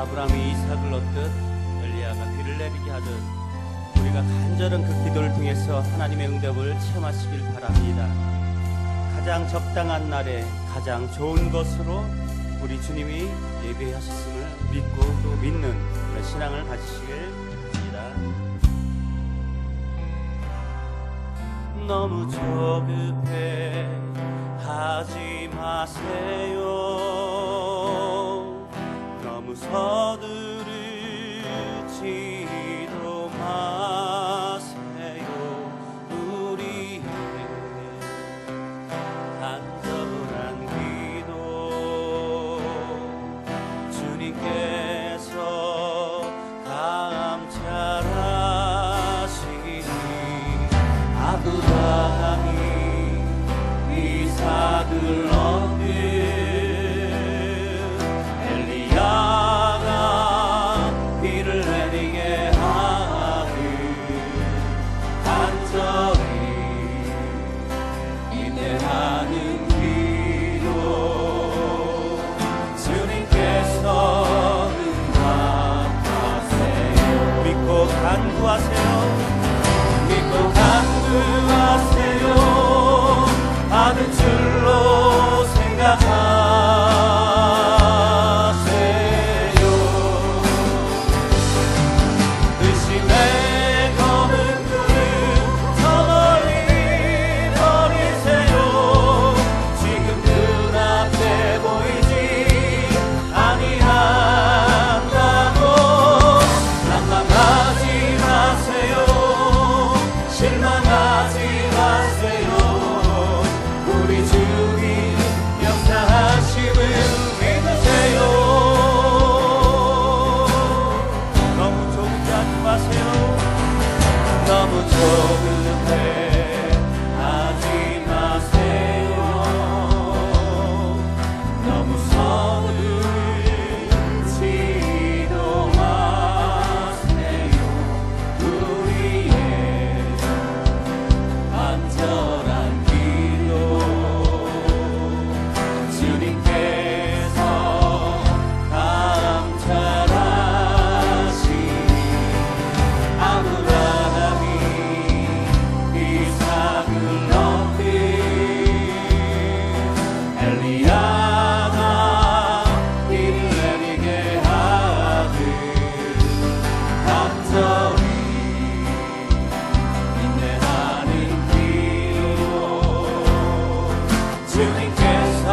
아브라함이 이삭을 얻듯 엘리야가 비를 내리게 하듯 우리가 간절한 그 기도를 통해서 하나님의 응답을 체험하시길 바랍니다. 가장 적당한 날에 가장 좋은 것으로 우리 주님이 예배하셨음을 믿고 또 믿는 그런 신앙을 가지시길 바랍니다. 너무 조급해 하지 마세요. 너무 서두르지도 마세요. 우리의 간절한 기도 주님께서 감찰하시니 아브라함이 이삭을 얻듯 엘리야가 비를 내리게 하듯 간절히 인내하는 기도 주님께서 응답하세요. 믿고 간구하세요. 믿고 간구하세요. 받은 줄로 생각하세요. 의심의 검은 꿀을 저 멀리 버리세요. 지금 눈앞에 보이지 아니한다고 난망하지 마세요. 실망하지 마세요. 우리 주님 역사하심을 믿으세요. 너무 조급하지 마세요. 너무 조급해 하지 마세요. 너무 서두르지도 마세요. 우리의 간절한 기도 주님께서 감찰하시니 아브라함이 이삭을 얻듯 엘리야가 비를 내리게 하듯 간절히 인내하는 기도 주님께서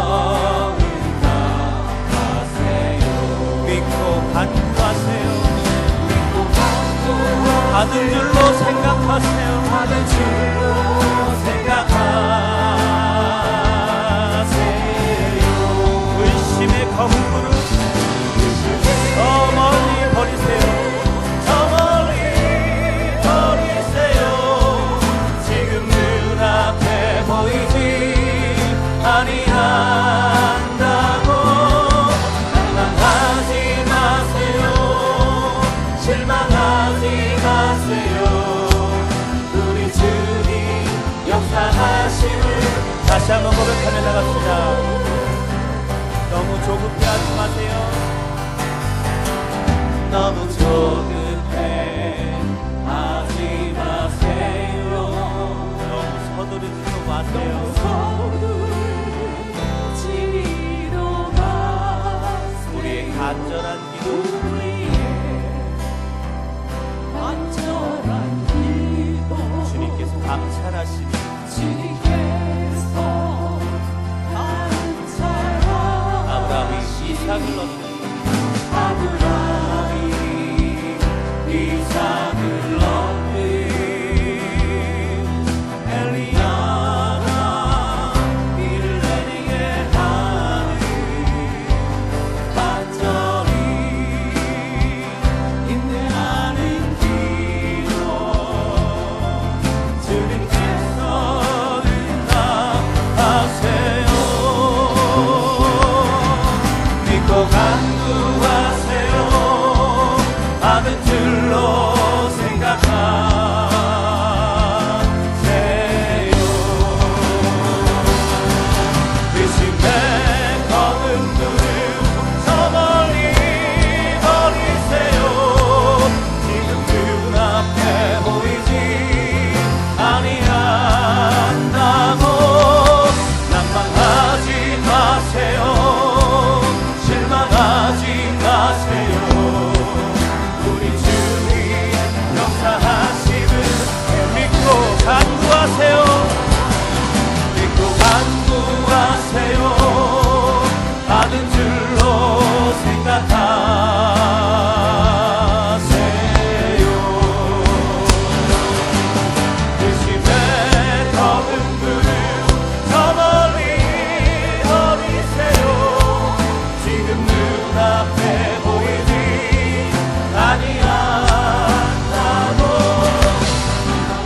응답하세요. 믿고 간구하세요. 믿고 간구하세요. 받은 줄로 생각하세요. 받은 줄로 생각하세요. 의심의 검은 꿀을 저 멀리 버리세요. 저 멀리 버리세요. 지금 눈앞에 보이지 아니한다고 난망하지 마세요. 실망하지 마세요. 우리 주님 역사하심을 다시 한번 고백하며 나갑시다. 너무 조급해 하지 마세요. 너무 조급해 하지 마세요. 너무 서두르지도 마세요. 우리의 간절한 기도 주님께서 감찰하시니 아브라함이 이삭을 얻는 아브라함이 이삭을 얻는 엘리야가 비를 내리게 하는 간절히 인내하는 기도 주님께서 응답하세요. 믿고 간 간구하세요. 믿고 간구하세요. 받은 줄로 생각하세요. 의심에 더는 구름 저 멀리 어디세요. 지금 눈앞에 보이지 아니한다고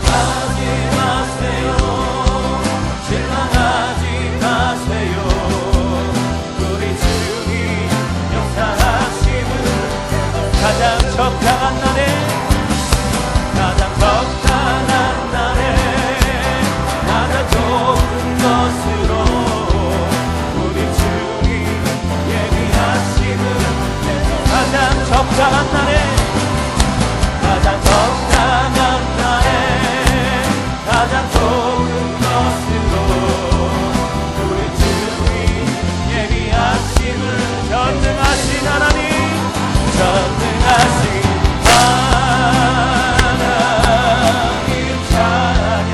하지 마세요. 실망하지 마세요. 우리 주님 역사하심은 가장 적당한 날에 가장 적당한 날에 가장 좋은 것으로 우리 주님 예비하심은 가장 적당한 날에 가장 적당한 날에 가장 좋은 것으로 우리 주님 예비하심을 전능하신 하나님 전능하신 하나님 찬양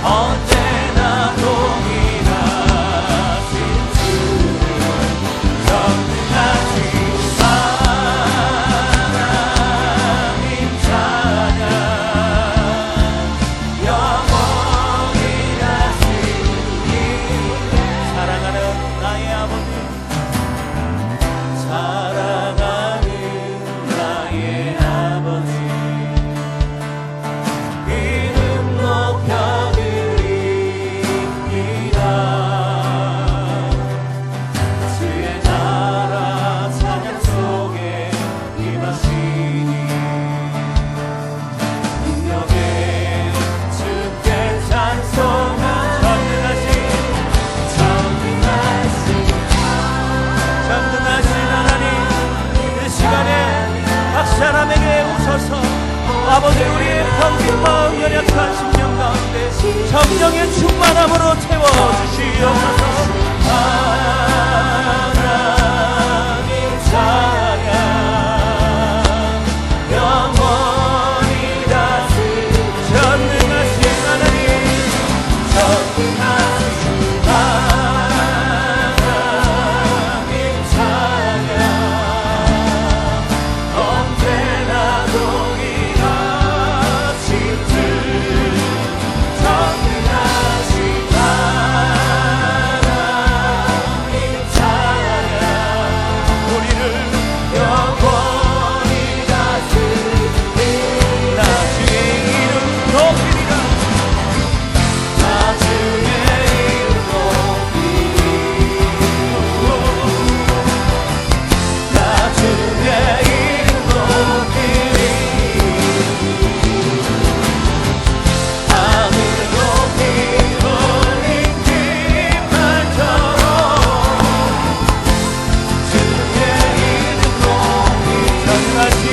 언제나 동일하신 주 전능하신 하나님 찬양 영원히 다스리니 사랑하는 나의 아버지 사랑하는 나의 아버지 이름 높여드립니다. 주의 나라 찬양 속에 임하시니 능력에 주께 찬송한 전능하신 하나님 이 시간에 각 사람에게 오셔서 아버지 우리의 병든 마음 연약한 심령 가운데 성령의 충만함으로 채워주시옵소서. 하나님 찬양 영원히 다스리는 전능하신 하나님 전능하신 하나님 찬양 언제나 동일하신 주 전능하신 하나님 찬양 우리를 영원히 다스리니 나 주의 이름 높이리라 나 주의 이름 높이리라 나 주의 이름 높이리라 하늘 높이 올린 깃발처럼 주의 이름 높이 전능하신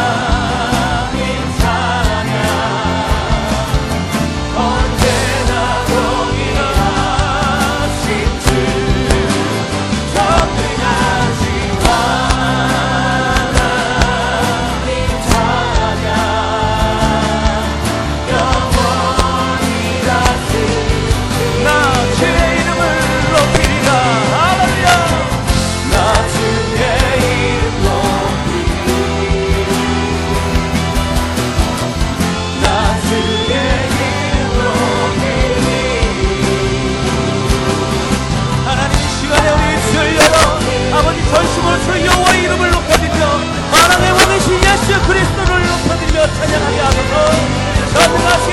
하나님 찬양 언제나 동일하신 주 전능하신 하나님 찬양 영원히 다스리니 나 주의 이름을 높이리라 할렐루야 나 주의 이름 높이리라 나 주의 이름 높이리라 하나님 이 시간에 우리 입술 열어 아버지 전심으로 주 여호와 이름을 높여드리며 만왕의 왕이신 예수 그리스도를 높여드리며 찬양하게 하소서. 전능하신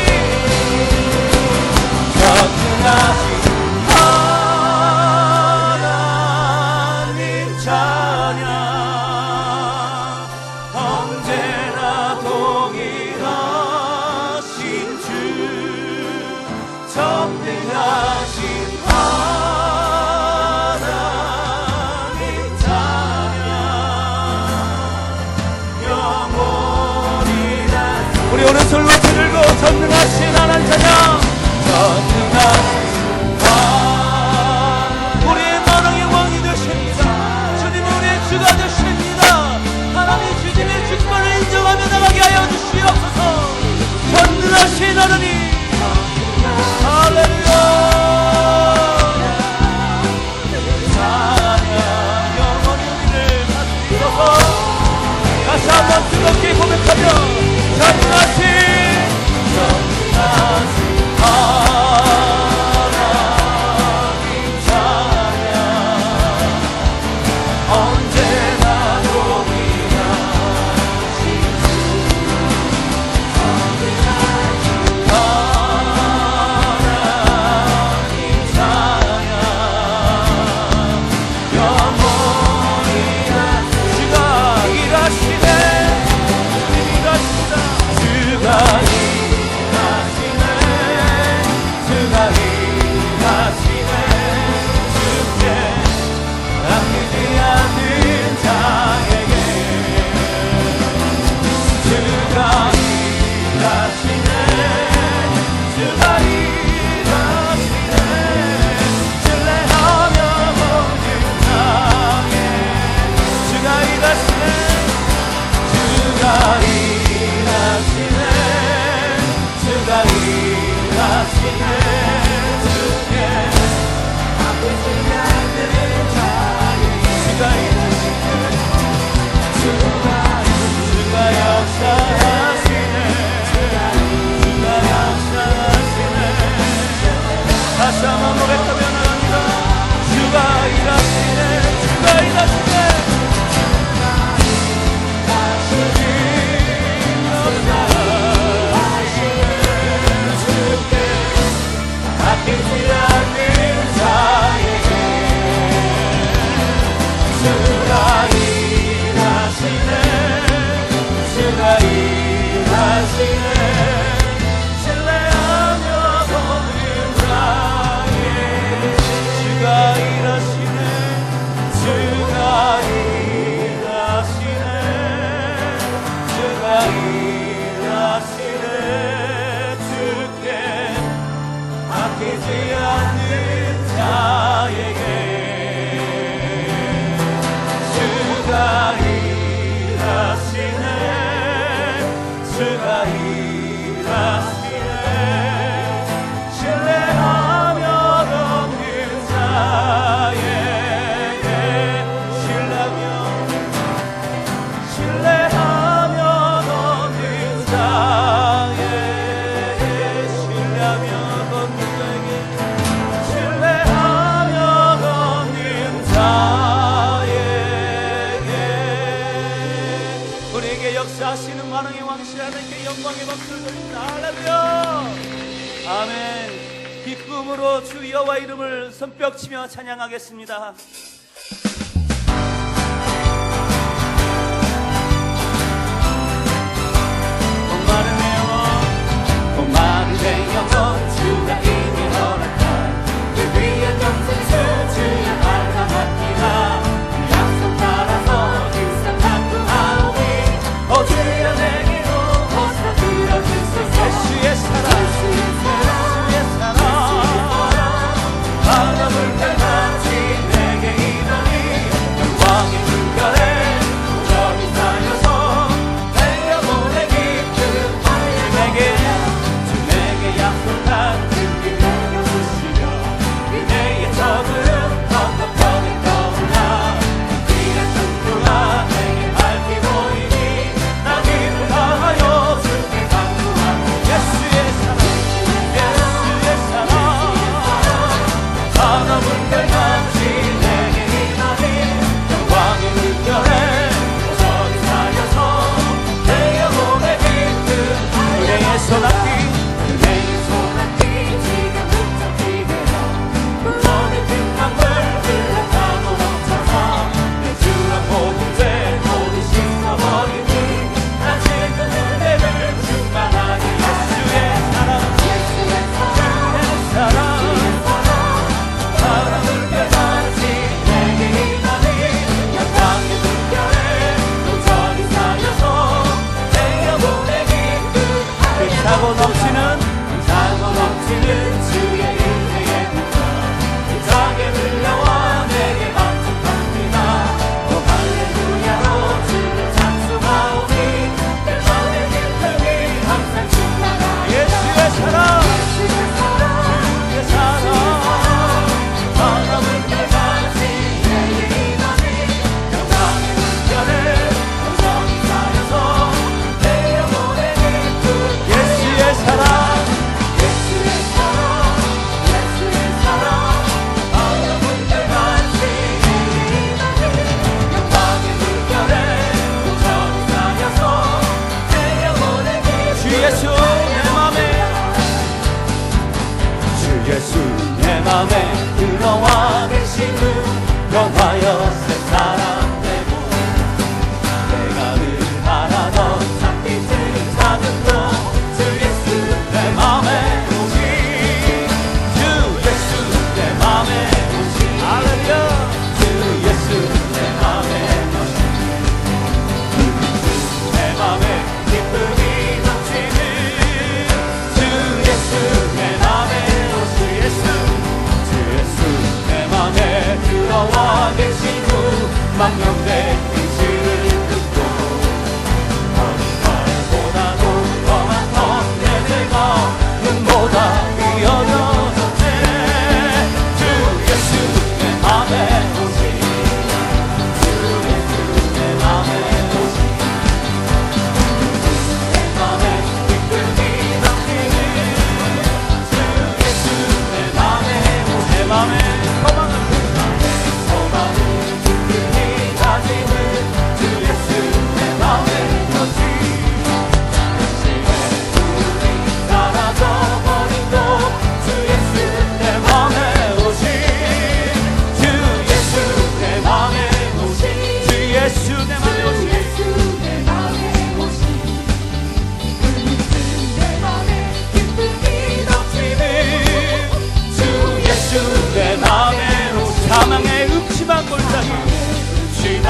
하나님 찬양 언제나 동일하신 주 전능하신 하나님 찬양 영원히 다스리니 우리 오른손 높이 들고 전능하신 하나님 찬양 전능하신 우리의 만왕의 왕이 되십니다. 주님은 우리의 주가 되십니다. 하나님 주님의 주 한번 뜨겁게 고백하며 전능하신 하나님 찬양 언제나 동일하신 하나님 찬양 영원히 주가 일하시네 주가 일하시네 주가 일하시네 주께 아끼지 않는 자에게 주가 일하시네 주가 일하시네 신뢰하며 보는 자에 주가 일하시네 주가 일하시네 주가 일하시네 주께 아프지 않는 자에게 주가 일하시네 주가 역사하시네 주가 역사하시네 다시 한번 노래하면 합니다 주가 일하시네 주가 일하시네 아끼지 않는 자에게 주가 일하시네 주가 일하시네 신뢰하며 보는 자에 주가 일하시네 주가 일하시네 주가 일하시네 주께 아끼지 않는 자에게 주가 일하시네 주가 일하시네 신뢰하며 돕는 자에게 신뢰하며 돕는 자에게 신뢰하며 돕는 자에게 신뢰하며 돕는 자에게 우리에게 역사하시는 만왕의 왕신 하나님께 영광의 박수를 드립니다. 할렐루야 아멘. 기쁨으로 주 여호와 이름을 손뼉치며 찬양하겠습니다. 목마른 내 영혼 주가 이미 허락한 그 위에 평생 주의 발감하기라 약속 따라서 일상 낙구하오니 오 주여 내게로 호사 들어주소서 예수의 사랑 예수의 사랑 바람을 달같이 내게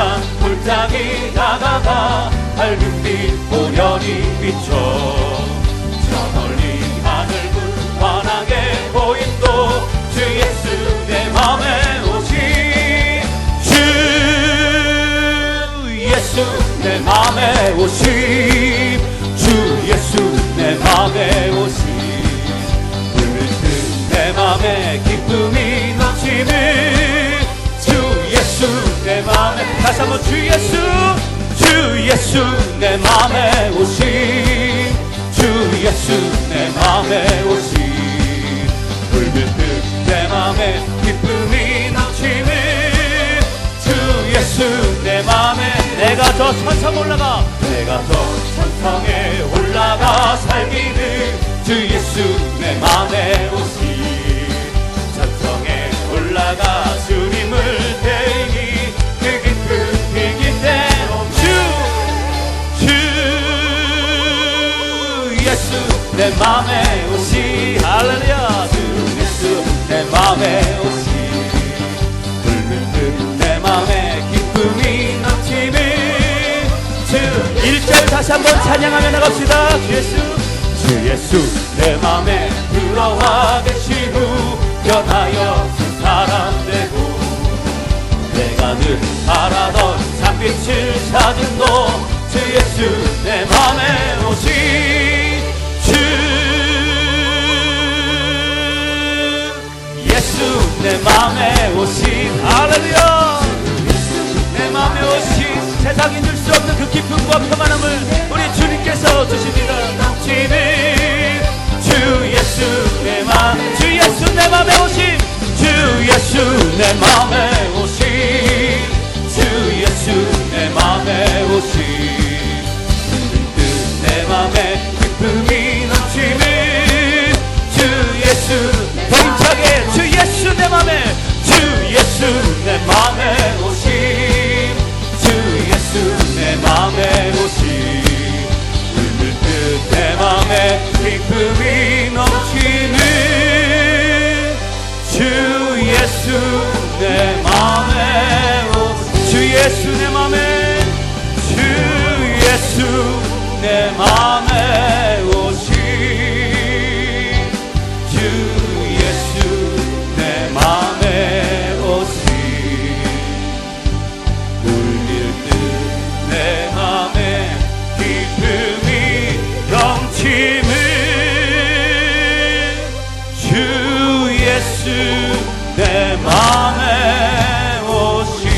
세상 불장이 다가가 밝은 빛 보련히 비춰 저 멀리 하늘문 환하게 보인도 주 예수 내 맘에 오시 주 예수 내 맘에 오시 주 예수 내 맘에 오시 불빛 내 맘에 기쁨이 넘치는 주 예수 내 맘에 다시 한번 주 예수 내 맘에 오시 주 예수 내 맘에 오시 불빛 내 맘에 기쁨이 넘치는 주 예수 내 맘에 내가 저 천성 올라가 내가 저 천성에 올라가 살기는 주 예수 내 맘에 오시 천성에 올라가 주님을 대행이 그 깊은 비길 대로 주 예수 내 맘에 오시 할렐루야 주 예수 내 맘에 오시 붉은 내 맘에 기쁨이 넘치는 주 1절 다시 한번 찬양하며 나갑시다 주 예수 내 맘에 들어와 계시고 변하여 새 사람 되고 내가 늘 바라던 장빛을 찾은 너 주 예수 내 맘에 오시 주 예수 내 맘에 오시 할렐루야 내 맘에 오시 세상이 줄 수 없는 그 기쁨과 평안함을 우리 주님께서 주십니다 넘치는 주 예수 내 맘 주 예수 내 맘에 오심 주 예수 내 맘에 오심 주 예수 내 맘에 오심 뜻 내 맘에 기쁨이 넘치는 주 예수 더 힘차게 주 예수 내 맘에 주 예수 내 맘에 오심 주 예수 내 맘에 오심 뜻 내 맘에 기쁨이 넘치는 주 예수 내 맘에 오시 주 예수 내 맘에 주 예수 내 맘에 오시 주 예수 내 맘에 오시 울릴 듯 내 맘에 기쁨이 넘치는 주 예수 내 맘에 오시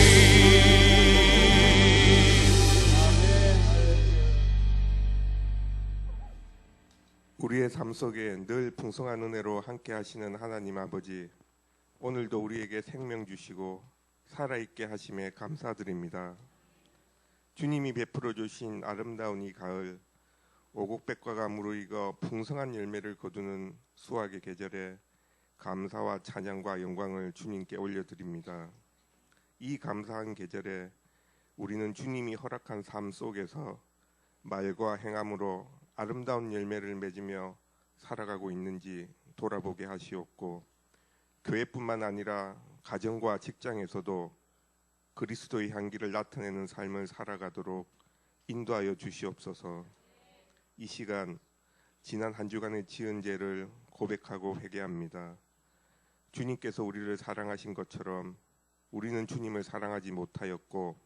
우리의 삶 속에 늘 풍성한 은혜로 함께 하시는 하나님 아버지 오늘도 우리에게 생명 주시고 살아있게 하심에 감사드립니다. 주님이 베풀어 주신 아름다운 이 가을 오곡백과가 무르익어 풍성한 열매를 거두는 수확의 계절에 감사와 찬양과 영광을 주님께 올려드립니다. 이 감사한 계절에 우리는 주님이 허락한 삶 속에서 말과 행함으로 아름다운 열매를 맺으며 살아가고 있는지 돌아보게 하시옵고 교회뿐만 아니라 가정과 직장에서도 그리스도의 향기를 나타내는 삶을 살아가도록 인도하여 주시옵소서. 이 시간 지난 한 주간의 지은 죄를 고백하고 회개합니다. 주님께서 우리를 사랑하신 것처럼 우리는 주님을 사랑하지 못하였고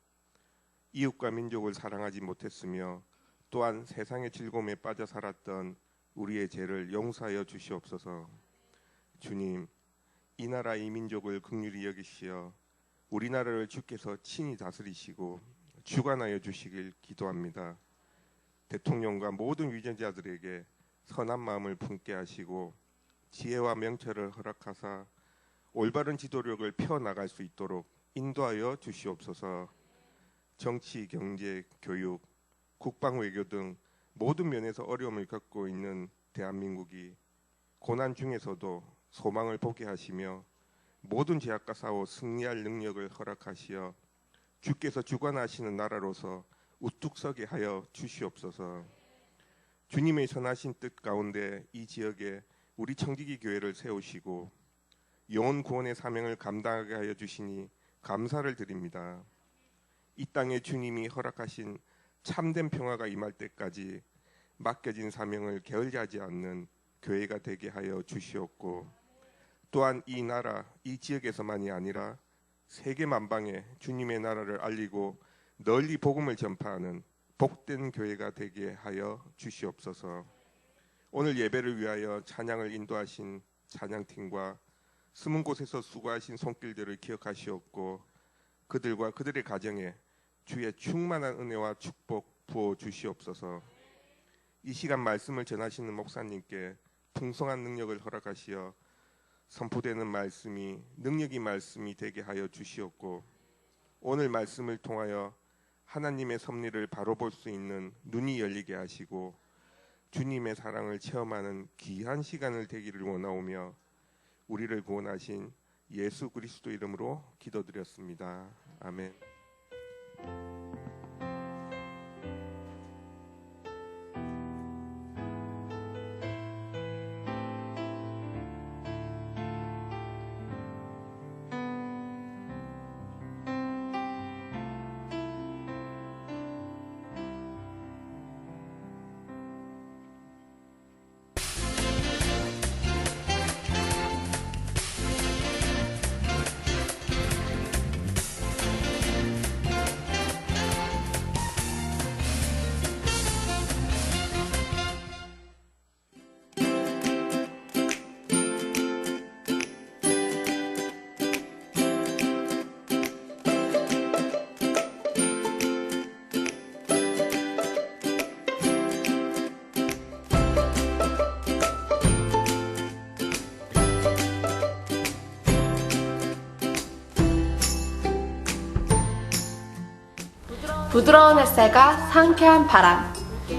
이웃과 민족을 사랑하지 못했으며 또한 세상의 즐거움에 빠져 살았던 우리의 죄를 용서하여 주시옵소서. 주님, 이 나라 이 민족을 긍휼히 여기시어 우리나라를 주께서 친히 다스리시고 주관하여 주시길 기도합니다. 대통령과 모든 위정자들에게 선한 마음을 품게 하시고 지혜와 명철을 허락하사 올바른 지도력을 펴나갈 수 있도록 인도하여 주시옵소서. 정치, 경제, 교육, 국방, 외교 등 모든 면에서 어려움을 겪고 있는 대한민국이 고난 중에서도 소망을 보게 하시며 모든 제약과 싸워 승리할 능력을 허락하시어 주께서 주관하시는 나라로서 우뚝 서게 하여 주시옵소서. 주님의 선하신 뜻 가운데 이 지역에 우리 청지기 교회를 세우시고 영혼 구원의 사명을 감당하게 하여 주시니 감사를 드립니다. 이 땅에 주님이 허락하신 참된 평화가 임할 때까지 맡겨진 사명을 게을리하지 않는 교회가 되게 하여 주시옵고, 또한 이 나라, 이 지역에서만이 아니라 세계 만방에 주님의 나라를 알리고 널리 복음을 전파하는 복된 교회가 되게 하여 주시옵소서. 오늘 예배를 위하여 찬양을 인도하신 찬양팀과 숨은 곳에서 수고하신 손길들을 기억하시옵고, 그들과 그들의 가정에 주의 충만한 은혜와 축복 부어 주시옵소서. 이 시간 말씀을 전하시는 목사님께 풍성한 능력을 허락하시어 선포되는 말씀이 능력이 말씀이 되게 하여 주시옵고, 오늘 말씀을 통하여 하나님의 섭리를 바로 볼 수 있는 눈이 열리게 하시고 주님의 사랑을 체험하는 귀한 시간을 되기를 원하오며 우리를 구원하신 예수 그리스도 이름으로 기도드렸습니다. 아멘. 부드러운 햇살과 상쾌한 바람,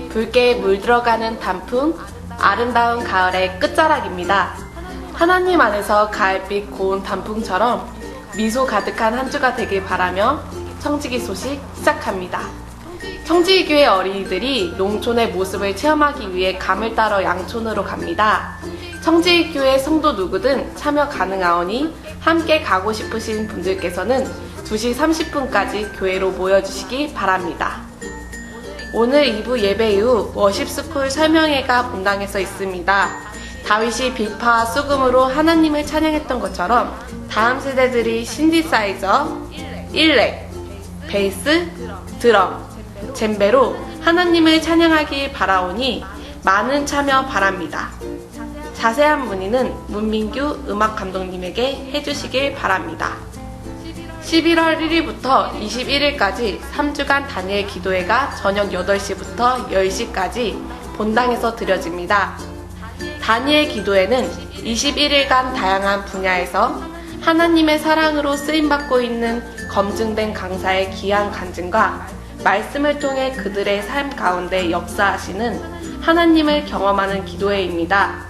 붉게 물들어가는 단풍, 아름다운 가을의 끝자락입니다. 하나님 안에서 가을빛 고운 단풍처럼 미소 가득한 한 주가 되길 바라며 청지기 소식 시작합니다. 청지기교회 어린이들이 농촌의 모습을 체험하기 위해 감을 따러 양촌으로 갑니다. 청지기교회 성도 누구든 참여 가능하오니 함께 가고 싶으신 분들께서는 2시 30분까지 교회로 모여주시기 바랍니다. 오늘 2부 예배 이후 워십스쿨 설명회가 본당에서 있습니다. 다윗이 비파와 수금으로 하나님을 찬양했던 것처럼 다음 세대들이 신디사이저, 일렉, 베이스, 드럼, 젬베로 하나님을 찬양하길 바라오니 많은 참여 바랍니다. 자세한 문의는 문민규 음악감독님에게 해주시길 바랍니다. 11월 1일부터 21일까지 3주간 다니엘 기도회가 저녁 8시부터 10시까지 본당에서 드려집니다. 다니엘 기도회는 21일간 다양한 분야에서 하나님의 사랑으로 쓰임받고 있는 검증된 강사의 귀한 간증과 말씀을 통해 그들의 삶 가운데 역사하시는 하나님을 경험하는 기도회입니다.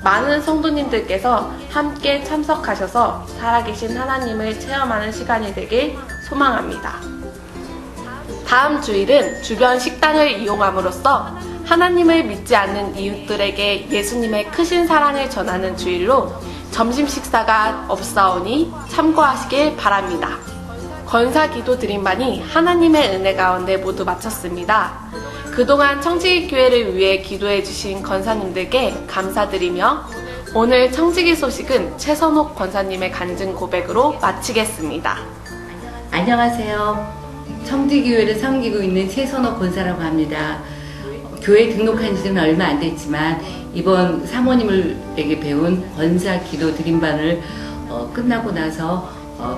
많은 성도님들께서 함께 참석하셔서 살아계신 하나님을 체험하는 시간이 되길 소망합니다. 다음 주일은 주변 식당을 이용함으로써 하나님을 믿지 않는 이웃들에게 예수님의 크신 사랑을 전하는 주일로 점심 식사가 없사오니 참고하시길 바랍니다. 권사 기도 드림반이 하나님의 은혜 가운데 모두 마쳤습니다. 그동안 청지기교회를 위해 기도해주신 권사님들께 감사드리며 오늘 청지기 소식은 최선옥 권사님의 간증 고백으로 마치겠습니다. 안녕하세요. 청지기교회를 섬기고 있는 최선옥 권사라고 합니다. 교회 등록한 지는 얼마 안 됐지만 이번 사모님에게 배운 권사 기도 드림반을 끝나고 나서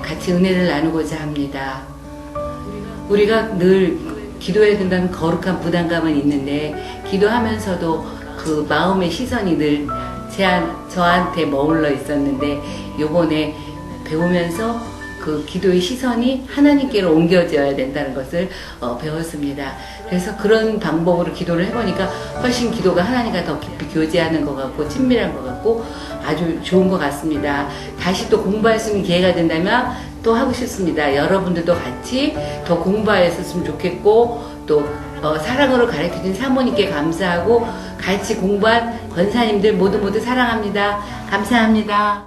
같이 은혜를 나누고자 합니다. 우리가 늘 기도해야 된다는 거룩한 부담감은 있는데 기도하면서도 그 마음의 시선이 늘 저한테 머물러 있었는데 요번에 배우면서 그 기도의 시선이 하나님께로 옮겨져야 된다는 것을 배웠습니다. 그래서 그런 방법으로 기도를 해보니까 훨씬 기도가 하나님과 더 깊이 교제하는 것 같고 친밀한 것 같고 아주 좋은 것 같습니다. 다시 또 공부할 수 있는 기회가 된다면 또 하고 싶습니다. 여러분들도 같이 더 공부하였으면 좋겠고 또 사랑으로 가르쳐준 사모님께 감사하고 같이 공부한 권사님들 모두 사랑합니다. 감사합니다.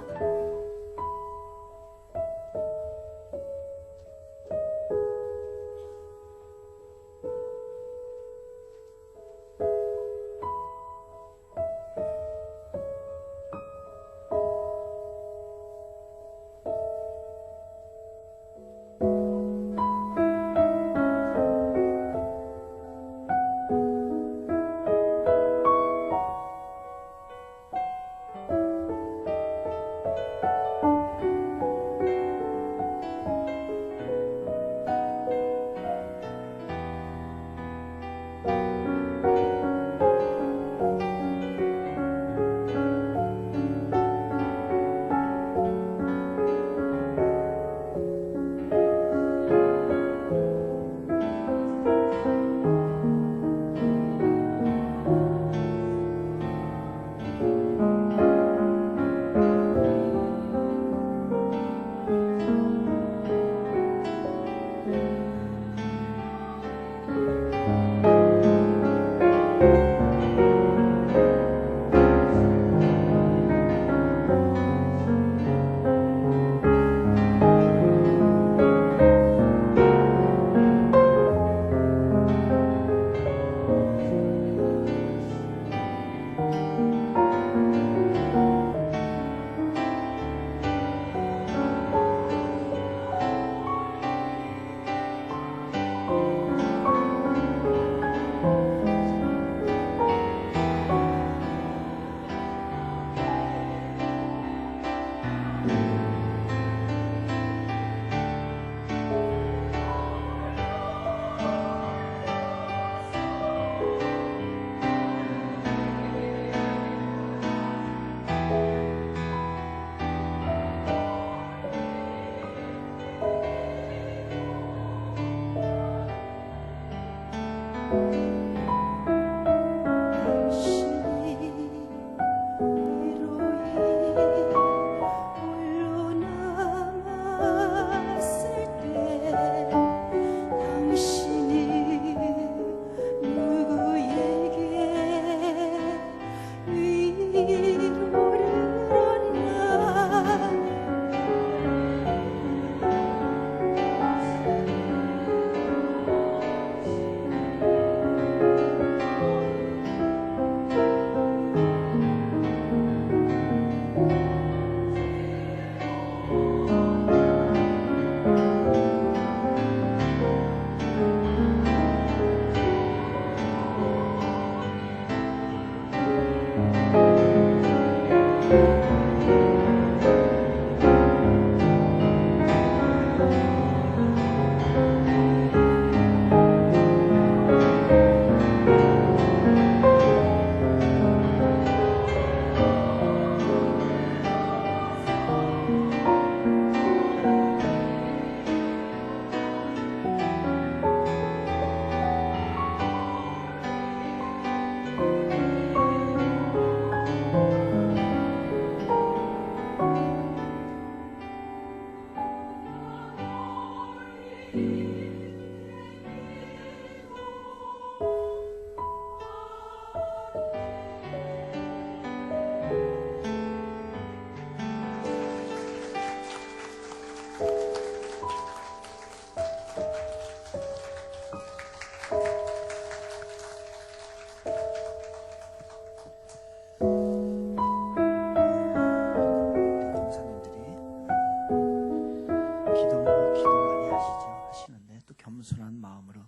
겸손한 마음으로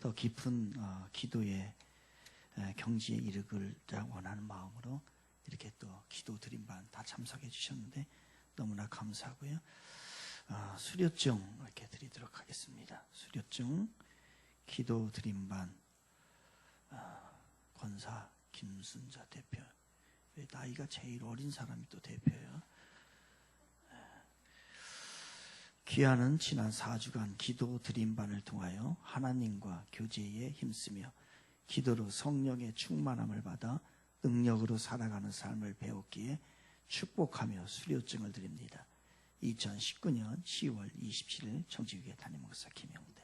더 깊은 기도의 경지에 이르기를 원하는 마음으로 이렇게 또 기도 드림반 다 참석해 주셨는데 너무나 감사하고요. 수료증 이렇게 드리도록 하겠습니다. 수료증 기도 드림반 권사 김순자 대표, 나이가 제일 어린 사람이 또 대표예요. 귀하는 지난 4주간 기도 드림반을 통하여 하나님과 교제에 힘쓰며 기도로 성령의 충만함을 받아 능력으로 살아가는 삶을 배웠기에 축복하며 수료증을 드립니다. 2019년 10월 27일 정직교회 담임목사 김영대.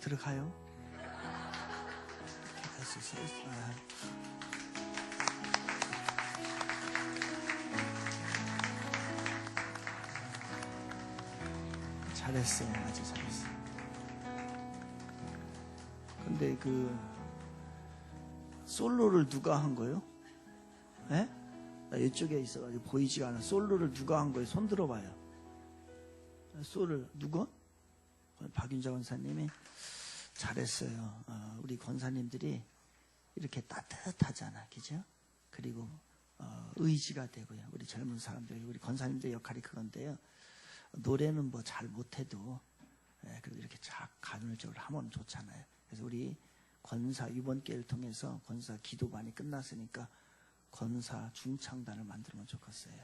들어가요? 잘했어요. 아주 잘했어요. 근데 솔로를 누가 한 거예요? 예? 나 이쪽에 있어가지고 보이지가 않아. 솔로를 누가 한 거예요? 손 들어봐요. 솔을 누구? 박윤자 권사님이 잘했어요. 우리 권사님들이 이렇게 따뜻하잖아, 그죠? 그리고 의지가 되고요. 우리 젊은 사람들, 우리 권사님들 역할이 그건데요. 노래는 뭐 잘 못해도 그래도 이렇게 간헐적으로 하면 좋잖아요. 그래서 우리 권사 이번 기회를 통해서 권사 기도반이 끝났으니까 권사 중창단을 만들면 좋겠어요.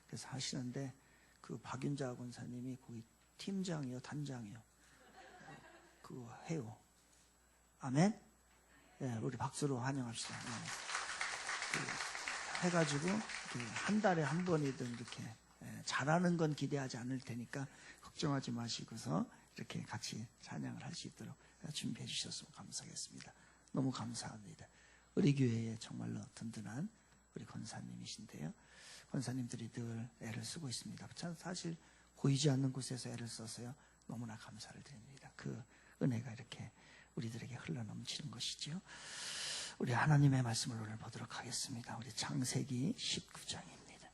그래서 하시는데 그 박윤자 권사님이 거기 팀장이요, 단장이요. 그거 해요. 아멘? 예, 우리 박수로 환영합시다. 해가지고 한 달에 한 번이든 이렇게 잘하는 건 기대하지 않을 테니까 걱정하지 마시고서 이렇게 같이 찬양을 할 수 있도록 준비해 주셨으면 감사하겠습니다. 너무 감사합니다. 우리 교회에 정말로 든든한 우리 권사님이신데요. 권사님들이 늘 애를 쓰고 있습니다. 사실 보이지 않는 곳에서 애를 써서요. 너무나 감사를 드립니다. 그 은혜가 이렇게 우리들에게 흘러넘치는 것이죠. 우리 하나님의 말씀을 오늘 보도록 하겠습니다. 우리 창세기 19장입니다.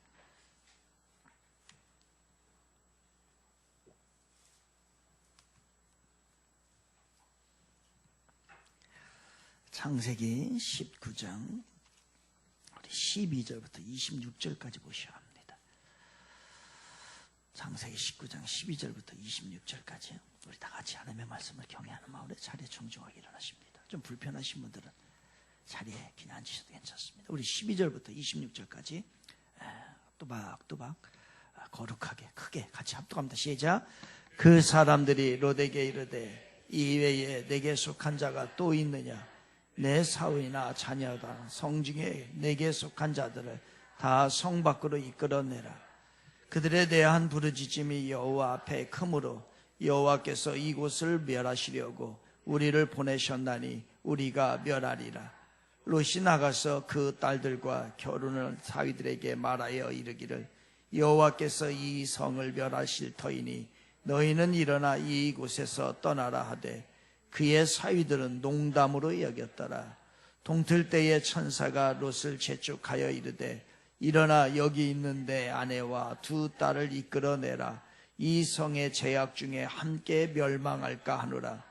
창세기 19장 우리 12절부터 26절까지 보셔야 합니다. 창세기 19장 12절부터 26절까지 우리 다 같이 하나님의 말씀을 경외하는 마음으로 자리에 정중하게 일어나십니다. 좀 불편하신 분들은 자리에 그냥 앉으셔도 괜찮습니다. 우리 12절부터 26절까지 또박또박 거룩하게 크게 같이 합독합니다. 시작. 그 사람들이 롯에게 이르되 이외에 내게 속한 자가 또 있느냐? 내 사위나 자녀다 성 중에 내게 속한 자들을 다 성 밖으로 이끌어내라. 그들에 대한 부르짖음이 여호와 앞에 크므로 여호와께서 이곳을 멸하시려고 우리를 보내셨나니 우리가 멸하리라. 롯이 나가서 그 딸들과 결혼을 사위들에게 말하여 이르기를 여호와께서 이 성을 멸하실 터이니 너희는 일어나 이곳에서 떠나라 하되 그의 사위들은 농담으로 여겼더라. 동틀 때에 천사가 롯을 재촉하여 이르되 일어나 여기 있는 내 아내와 두 딸을 이끌어내라. 이 성의 죄악 중에 함께 멸망할까 하노라.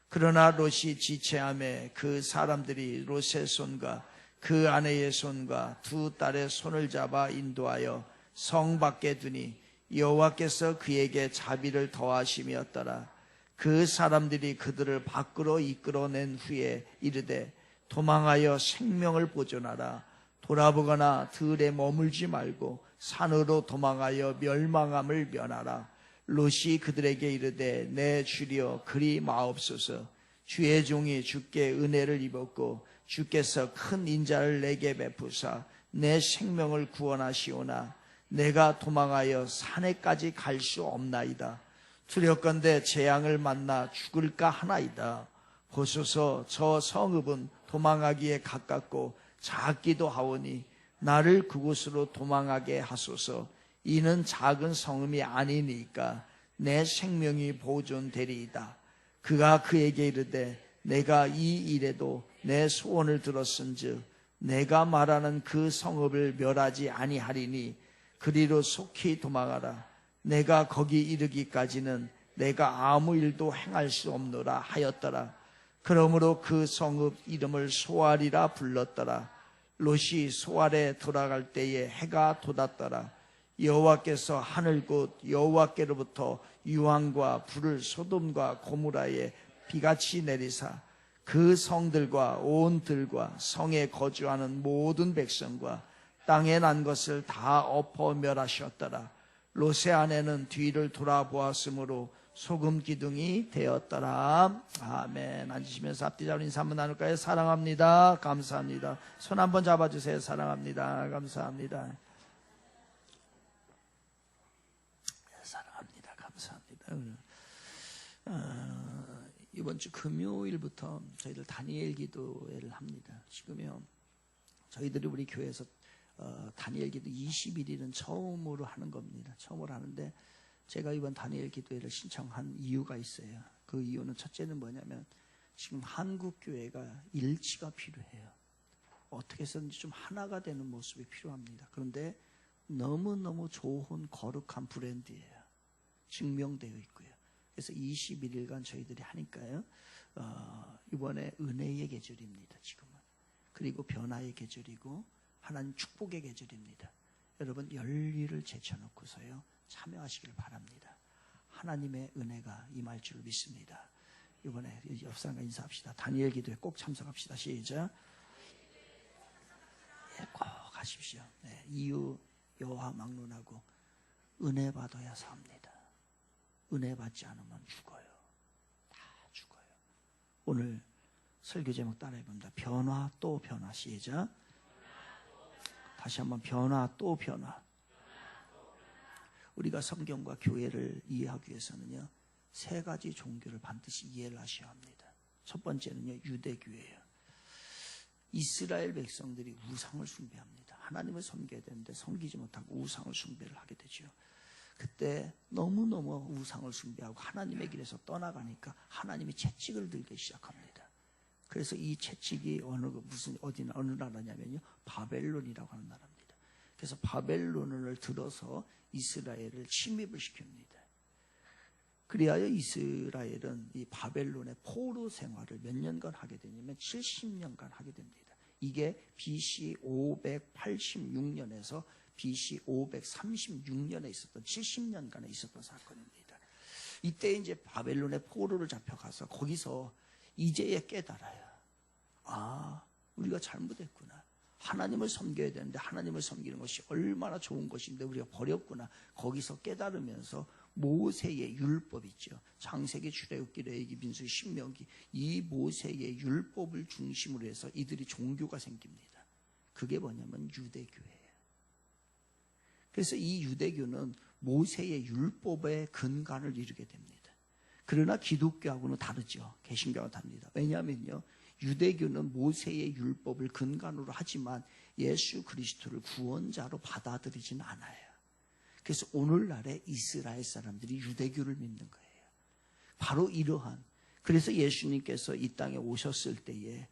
그러나 롯이 지체하매 그 사람들이 롯의 손과 그 아내의 손과 두 딸의 손을 잡아 인도하여 성 밖에 두니 여호와께서 그에게 자비를 더하심이었더라. 그 사람들이 그들을 밖으로 이끌어낸 후에 이르되 도망하여 생명을 보존하라. 돌아보거나 들에 머물지 말고 산으로 도망하여 멸망함을 면하라. 롯이 그들에게 이르되 내 주리여 그리 마옵소서. 주의 종이 주께 은혜를 입었고 주께서 큰 인자를 내게 베푸사 내 생명을 구원하시오나 내가 도망하여 산에까지 갈 수 없나이다. 두렵건대 재앙을 만나 죽을까 하나이다. 보소서 저 성읍은 도망하기에 가깝고 작기도 하오니 나를 그곳으로 도망하게 하소서. 이는 작은 성음이 아니니까 내 생명이 보존되리이다. 그가 그에게 이르되 내가 이 일에도 내 소원을 들었은즉 내가 말하는 그 성읍을 멸하지 아니하리니 그리로 속히 도망하라. 내가 거기 이르기까지는 내가 아무 일도 행할 수 없노라 하였더라. 그러므로 그 성읍 이름을 소알이라 불렀더라. 롯이 소알에 돌아갈 때에 해가 돋았더라. 여호와께서 하늘곧 여호와께로부터 유황과 불을 소돔과 고무라에 비같이 내리사 그 성들과 온 들과 성에 거주하는 모든 백성과 땅에 난 것을 다 엎어 멸하셨더라. 롯의 아내는 뒤를 돌아보았으므로 소금 기둥이 되었더라. 아멘. 앉으시면서 앞뒤 잡은 인사 한번 나눌까요? 사랑합니다. 감사합니다. 손 한번 잡아주세요. 사랑합니다. 감사합니다. 사랑합니다. 감사합니다. 이번 주 금요일부터 저희들 다니엘 기도회를 합니다. 지금요 저희들이 우리 교회에서 다니엘 기도 21일은 처음으로 하는 겁니다. 처음으로 하는데 제가 이번 다니엘 기도회를 신청한 이유가 있어요. 그 이유는 첫째는 뭐냐면 지금 한국 교회가 일치가 필요해요. 어떻게 해서든지 좀 하나가 되는 모습이 필요합니다. 그런데 너무너무 좋은 거룩한 브랜드예요. 증명되어 있고요. 그래서 21일간 저희들이 하니까요. 이번에 은혜의 계절입니다. 지금은. 그리고 변화의 계절이고 하나님 축복의 계절입니다. 여러분 열일을 제쳐놓고서요. 참여하시길 바랍니다. 하나님의 은혜가 임할 줄 믿습니다. 이번에 옆 사람과 인사합시다. 다니엘 기도에 꼭 참석합시다. 시작. 예, 꼭 하십시오. 네, 이유 여호와 막론하고 은혜 받아야 삽니다. 은혜 받지 않으면 죽어요. 다 죽어요. 오늘 설교 제목 따라해봅니다. 변화 또 변화. 시작. 다시 한번 변화 또 변화. 우리가 성경과 교회를 이해하기 위해서는요 3가지 종교를 반드시 이해를 하셔야 합니다. 첫 번째는요 유대교예요. 이스라엘 백성들이 우상을 숭배합니다. 하나님을 섬겨야 되는데 섬기지 못하고 우상을 숭배를 하게 되죠. 그때 너무너무 우상을 숭배하고 하나님의 길에서 떠나가니까 하나님이 채찍을 들기 시작합니다. 그래서 이 채찍이 어느 나라냐면요 바벨론이라고 하는 나라입니다. 그래서 바벨론을 들어서 이스라엘을 침입을 시킵니다. 그리하여 이스라엘은 이 바벨론의 포로 생활을 몇 년간 하게 되냐면 70년간 하게 됩니다. 이게 BC 586년에서 BC 536년에 있었던 70년간에 있었던 사건입니다. 이때 이제 바벨론의 포로를 잡혀가서 거기서 이제야 깨달아요. 아, 우리가 잘못했구나. 하나님을 섬겨야 되는데 하나님을 섬기는 것이 얼마나 좋은 것인데 우리가 버렸구나. 거기서 깨달으면서 모세의 율법 있죠. 창세기, 출애굽기, 레위기, 민수기, 신명기 이 모세의 율법을 중심으로 해서 이들이 종교가 생깁니다. 그게 뭐냐면 유대교예요. 그래서 이 유대교는 모세의 율법의 근간을 이루게 됩니다. 그러나 기독교하고는 다르죠. 개신교와 다릅니다. 왜냐하면요 유대교는 모세의 율법을 근간으로 하지만 예수 그리스도를 구원자로 받아들이지는 않아요. 그래서 오늘날의 이스라엘 사람들이 유대교를 믿는 거예요. 바로 이러한 그래서 예수님께서 이 땅에 오셨을 때에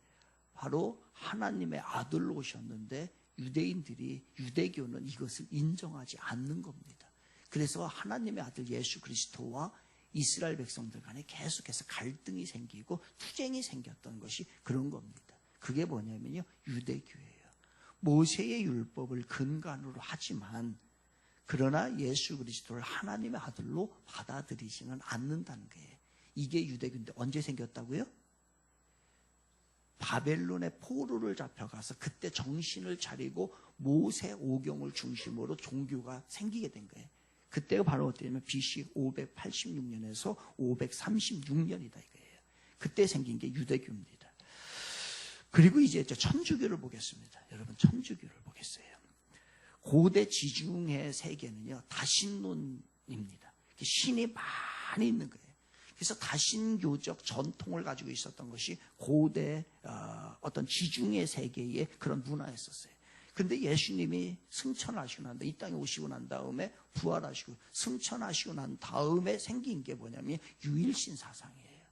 바로 하나님의 아들로 오셨는데 유대인들이 유대교는 이것을 인정하지 않는 겁니다. 그래서 하나님의 아들 예수 그리스도와 이스라엘 백성들 간에 계속해서 갈등이 생기고 투쟁이 생겼던 것이 그런 겁니다. 그게 뭐냐면요 유대교예요. 모세의 율법을 근간으로 하지만 그러나 예수 그리스도를 하나님의 아들로 받아들이지는 않는다는 거예요. 이게 유대교인데 언제 생겼다고요? 바벨론의 포로를 잡혀가서 그때 정신을 차리고 모세 오경을 중심으로 종교가 생기게 된 거예요. 그때가 바로 어떻냐면 BC 586년에서 536년이다 이거예요. 그때 생긴 게 유대교입니다. 그리고 이제 천주교를 보겠습니다. 여러분 천주교를 보겠어요. 고대 지중해 세계는요 다신론입니다. 신이 많이 있는 거예요. 그래서 다신교적 전통을 가지고 있었던 것이 고대 어떤 지중해 세계의 그런 문화였었어요. 근데 예수님이 승천하시고 난 다음에 이 땅에 오시고 난 다음에 부활하시고 승천하시고 난 다음에 생긴 게 뭐냐면 유일신 사상이에요.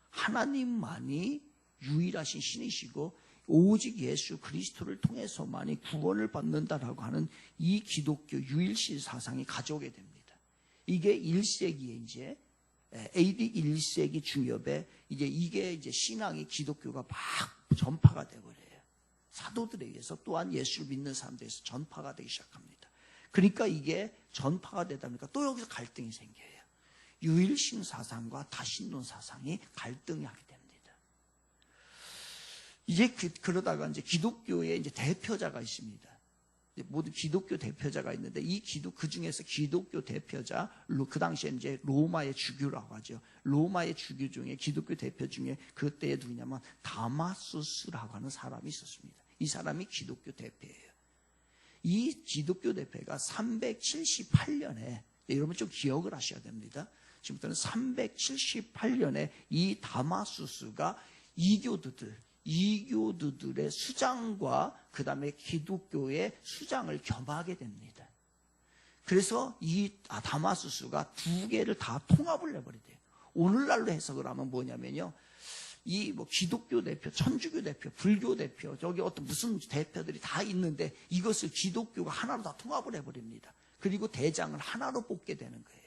하나님만이 유일하신 신이시고 오직 예수 그리스도를 통해서만이 구원을 받는다라고 하는 이 기독교 유일신 사상이 가져오게 됩니다. 이게 1세기에 이제 AD 1세기 중엽에 이게 이제 신앙이 기독교가 막 전파가 되버려요. 사도들에 의해서 또한 예수를 믿는 사람들에서 전파가 되기 시작합니다. 그러니까 이게 전파가 되다 보니까 또 여기서 갈등이 생겨요. 유일신 사상과 다신론 사상이 갈등이 하게 됩니다. 이제 그러다가 이제 기독교의 이제 대표자가 있습니다. 모든 기독교 대표자가 있는데 그 중에서 기독교 대표자 그 당시에 이제 로마의 주교라고 하죠. 로마의 주교 중에 기독교 대표 중에 그때에 누구냐면 다마수스라고 하는 사람이 있었습니다. 이 사람이 기독교 대표예요. 이 기독교 대표가 378년에 여러분 좀 기억을 하셔야 됩니다. 지금부터는 378년에 이 다마수스가 이교도들의 수장과 그 다음에 기독교의 수장을 겸하게 됩니다. 그래서 이 다마수스가 두 개를 다 통합을 해버리대요. 오늘날로 해석을 하면 뭐냐면요. 이 기독교 대표, 천주교 대표, 불교 대표, 저기 어떤 무슨 대표들이 다 있는데 이것을 기독교가 하나로 다 통합을 해버립니다. 그리고 대장을 하나로 뽑게 되는 거예요.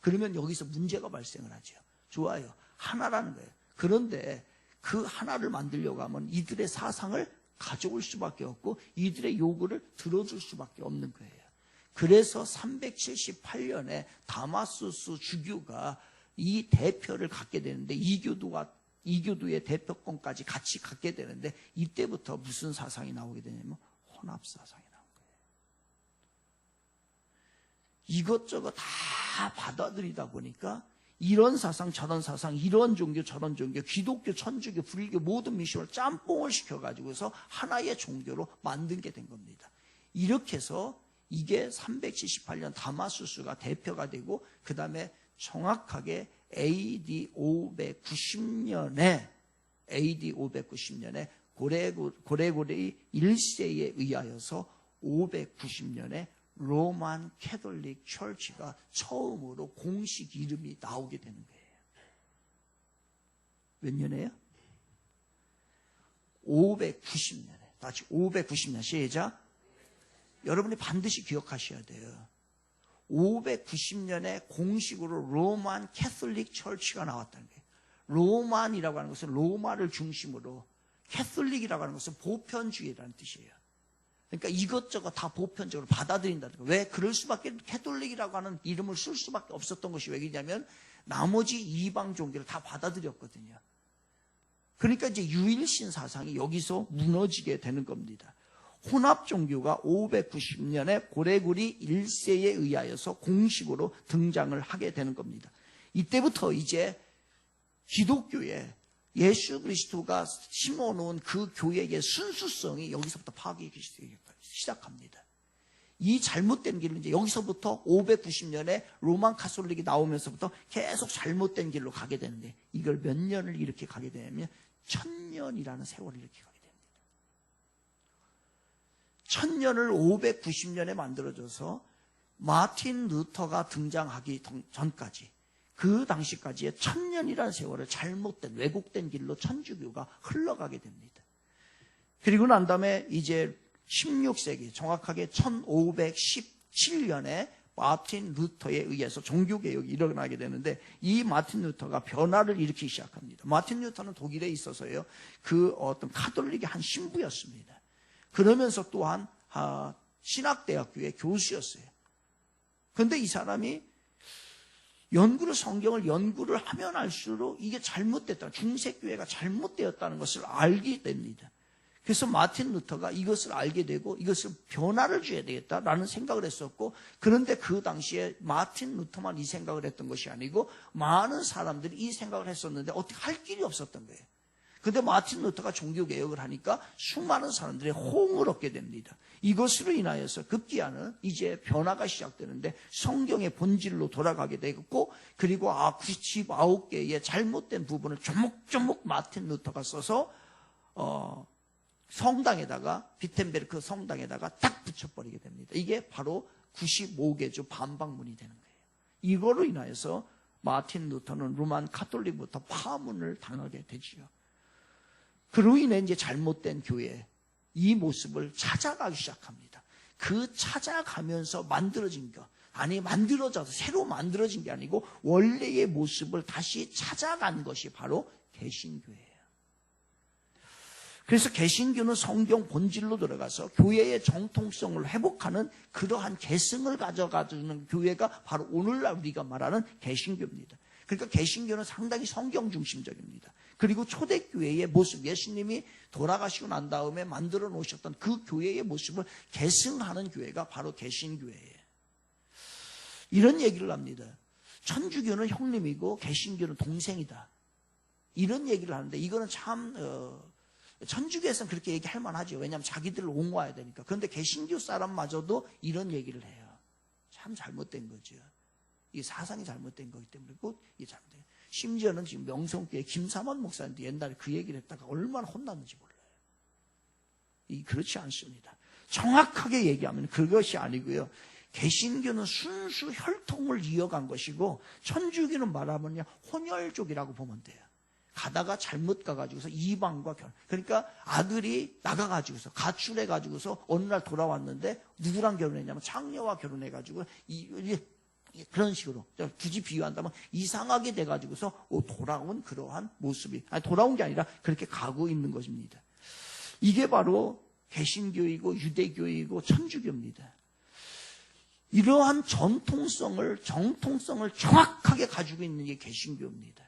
그러면 여기서 문제가 발생을 하죠. 좋아요. 하나라는 거예요. 그런데 그 하나를 만들려고 하면 이들의 사상을 가져올 수밖에 없고 이들의 요구를 들어줄 수밖에 없는 거예요. 그래서 378년에 다마수스 주교가 이 대표를 갖게 되는데 이교도의 대표권까지 같이 갖게 되는데 이때부터 무슨 사상이 나오게 되냐면 혼합사상이 나온 거예요. 이것저것 다 받아들이다 보니까 이런 사상 저런 사상 이런 종교 저런 종교 기독교 천주교 불교 모든 미션을 짬뽕을 시켜가지고서 하나의 종교로 만든 게 된 겁니다. 이렇게 해서 이게 378년 다마수스가 대표가 되고 그 다음에 정확하게 AD 590년에 고레고리 1세에 의하여서 590년에 로만 캐톨릭 철치가 처음으로 공식 이름이 나오게 되는 거예요. 몇 년에요? 590년에. 다시 590년 시작. 여러분이 반드시 기억하셔야 돼요. 590년에 공식으로 로만 캐톨릭 철치가 나왔다는 거예요. 로만이라고 하는 것은 로마를 중심으로, 캐톨릭이라고 하는 것은 보편주의라는 뜻이에요. 그러니까 이것저것 다 보편적으로 받아들인다는 거예요. 왜? 그럴 수밖에, 캐톨릭이라고 하는 이름을 쓸 수밖에 없었던 것이 왜냐면 나머지 이방 종교를 다 받아들였거든요. 그러니까 이제 유일신 사상이 여기서 무너지게 되는 겁니다. 혼합 종교가 590년에 고레고리 1세에 의하여서 공식으로 등장을 하게 되는 겁니다. 이때부터 이제 기독교에 예수 그리스도가 심어놓은 그 교회의 순수성이 여기서부터 파괴되기 시작합니다. 이 잘못된 길은 이제 여기서부터 590년에 로만 카톨릭이 나오면서부터 계속 잘못된 길로 가게 되는데 이걸 몇 년을 이렇게 가게 되냐면 1000년이라는 세월을 이렇게 가게 됩니다. 1000년을 590년에 만들어져서 마틴 루터가 등장하기 전까지 그 당시까지의 1000년이라는 세월을 잘못된 왜곡된 길로 천주교가 흘러가게 됩니다. 그리고 난 다음에 이제 16세기 정확하게 1517년에 마틴 루터에 의해서 종교개혁이 일어나게 되는데 이 마틴 루터가 변화를 일으키기 시작합니다. 마틴 루터는 독일에 있어서요. 그 어떤 카톨릭의 한 신부였습니다. 그러면서 또한 신학대학교의 교수였어요. 그런데 이 사람이 성경을 연구를 하면 할수록 이게 잘못됐다. 중세교회가 잘못되었다는 것을 알게 됩니다. 그래서 마틴 루터가 이것을 알게 되고 이것을 변화를 줘야 되겠다라는 생각을 했었고, 그런데 그 당시에 마틴 루터만 이 생각을 했던 것이 아니고 많은 사람들이 이 생각을 했었는데 어떻게 할 길이 없었던 거예요. 그런데 마틴 루터가 종교개혁을 하니까 수많은 사람들의 호응을 얻게 됩니다. 이것으로 인하여서 급기야는 이제 변화가 시작되는데 성경의 본질로 돌아가게 되고, 그리고 99개의 잘못된 부분을 조목조목 마틴 루터가 써서 성당에다가, 비텐베르크 성당에다가 딱 붙여버리게 됩니다. 이게 바로 95개조 반박문이 되는 거예요. 이거로 인하여서 마틴 루터는 로만 카톨릭부터 파문을 당하게 되지요. 그로 인해 이제 잘못된 교회, 이 모습을 찾아가기 시작합니다. 그 찾아가면서 만들어진 것, 아니 만들어져서 새로 만들어진 게 아니고 원래의 모습을 다시 찾아간 것이 바로 개신교예요. 그래서 개신교는 성경 본질로 들어가서 교회의 정통성을 회복하는 그러한 개성을 가져가주는 교회가 바로 오늘날 우리가 말하는 개신교입니다. 그러니까 개신교는 상당히 성경 중심적입니다. 그리고 초대교회의 모습, 예수님이 돌아가시고 난 다음에 만들어 놓으셨던 그 교회의 모습을 계승하는 교회가 바로 개신교회예요. 이런 얘기를 합니다. 천주교는 형님이고 개신교는 동생이다. 이런 얘기를 하는데 이거는 참 천주교에서는 그렇게 얘기할 만하죠. 왜냐하면 자기들을 옹호해야 되니까. 그런데 개신교 사람마저도 이런 얘기를 해요. 참 잘못된 거죠. 이 사상이 잘못된 거기 때문에 곧 이게 잘못된 거예요. 심지어는 지금 명성교회 김삼원 목사님도 옛날에 그 얘기를 했다가 얼마나 혼났는지 몰라요. 그렇지 않습니다. 정확하게 얘기하면 그것이 아니고요. 개신교는 순수 혈통을 이어간 것이고 천주교는 말하면 혼혈족이라고 보면 돼요. 가다가 잘못 가가지고서 이방과 결혼. 그러니까 아들이 나가가지고서 가출해가지고서 어느 날 돌아왔는데 누구랑 결혼했냐면 장녀와 결혼해가지고 그런 식으로 굳이 비유한다면 이상하게 돼가지고서 돌아온 그러한 모습이, 아니 돌아온 게 아니라 그렇게 가고 있는 것입니다. 이게 바로 개신교이고 유대교이고 천주교입니다. 이러한 정통성을 정확하게 가지고 있는 게 개신교입니다.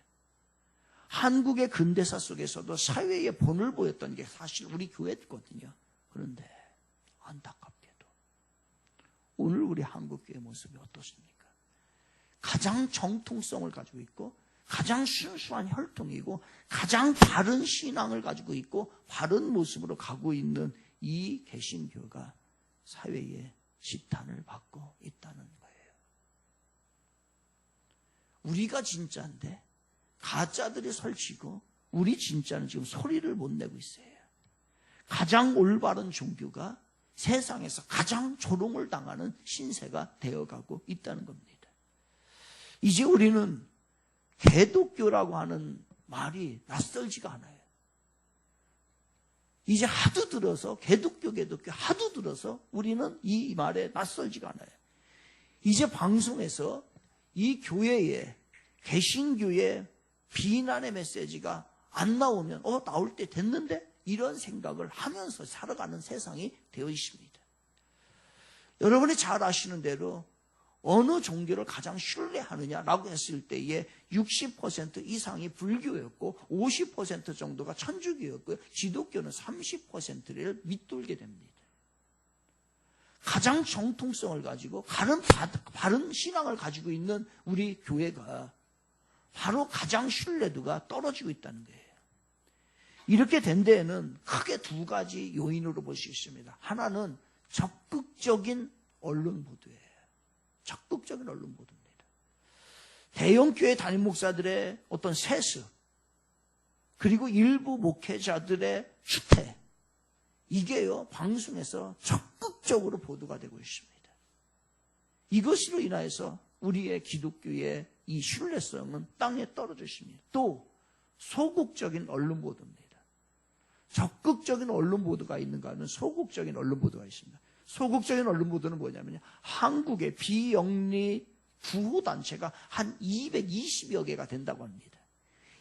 한국의 근대사 속에서도 사회의 본을 보였던 게 사실 우리 교회였거든요. 그런데 안타깝게도 오늘 우리 한국교회 모습이 어떻습니까? 가장 정통성을 가지고 있고 가장 순수한 혈통이고 가장 바른 신앙을 가지고 있고 바른 모습으로 가고 있는 이 개신교가 사회에 지탄을 받고 있다는 거예요. 우리가 진짜인데 가짜들이 설치고 우리 진짜는 지금 소리를 못 내고 있어요. 가장 올바른 종교가 세상에서 가장 조롱을 당하는 신세가 되어가고 있다는 겁니다. 이제 우리는 개독교라고 하는 말이 낯설지가 않아요. 이제 하도 들어서 개독교 하도 들어서 우리는 이 말에 낯설지가 않아요. 이제 방송에서 이 교회에 개신교의 비난의 메시지가 안 나오면 나올 때 됐는데 이런 생각을 하면서 살아가는 세상이 되어 있습니다. 여러분이 잘 아시는 대로 어느 종교를 가장 신뢰하느냐라고 했을 때에 60% 이상이 불교였고 50% 정도가 천주교였고요. 기독교는 30%를 밑돌게 됩니다. 가장 정통성을 가지고 바른 신앙을 가지고 있는 우리 교회가 바로 가장 신뢰도가 떨어지고 있다는 거예요. 이렇게 된 데에는 크게 두 가지 요인으로 볼 수 있습니다. 하나는 적극적인 언론 보도예요. 적극적인 언론 보도입니다. 대형교회 담임 목사들의 어떤 세습, 그리고 일부 목회자들의 추태, 이게요 방송에서 적극적으로 보도가 되고 있습니다. 이것으로 인하여서 우리의 기독교의 이 신뢰성은 땅에 떨어져 있습니다. 또 소극적인 언론 보도입니다. 적극적인 언론 보도가 있는가 하면 소극적인 언론 보도가 있습니다. 소극적인 언론 보도는 뭐냐면요, 한국의 비영리 구호단체가 한 220여 개가 된다고 합니다.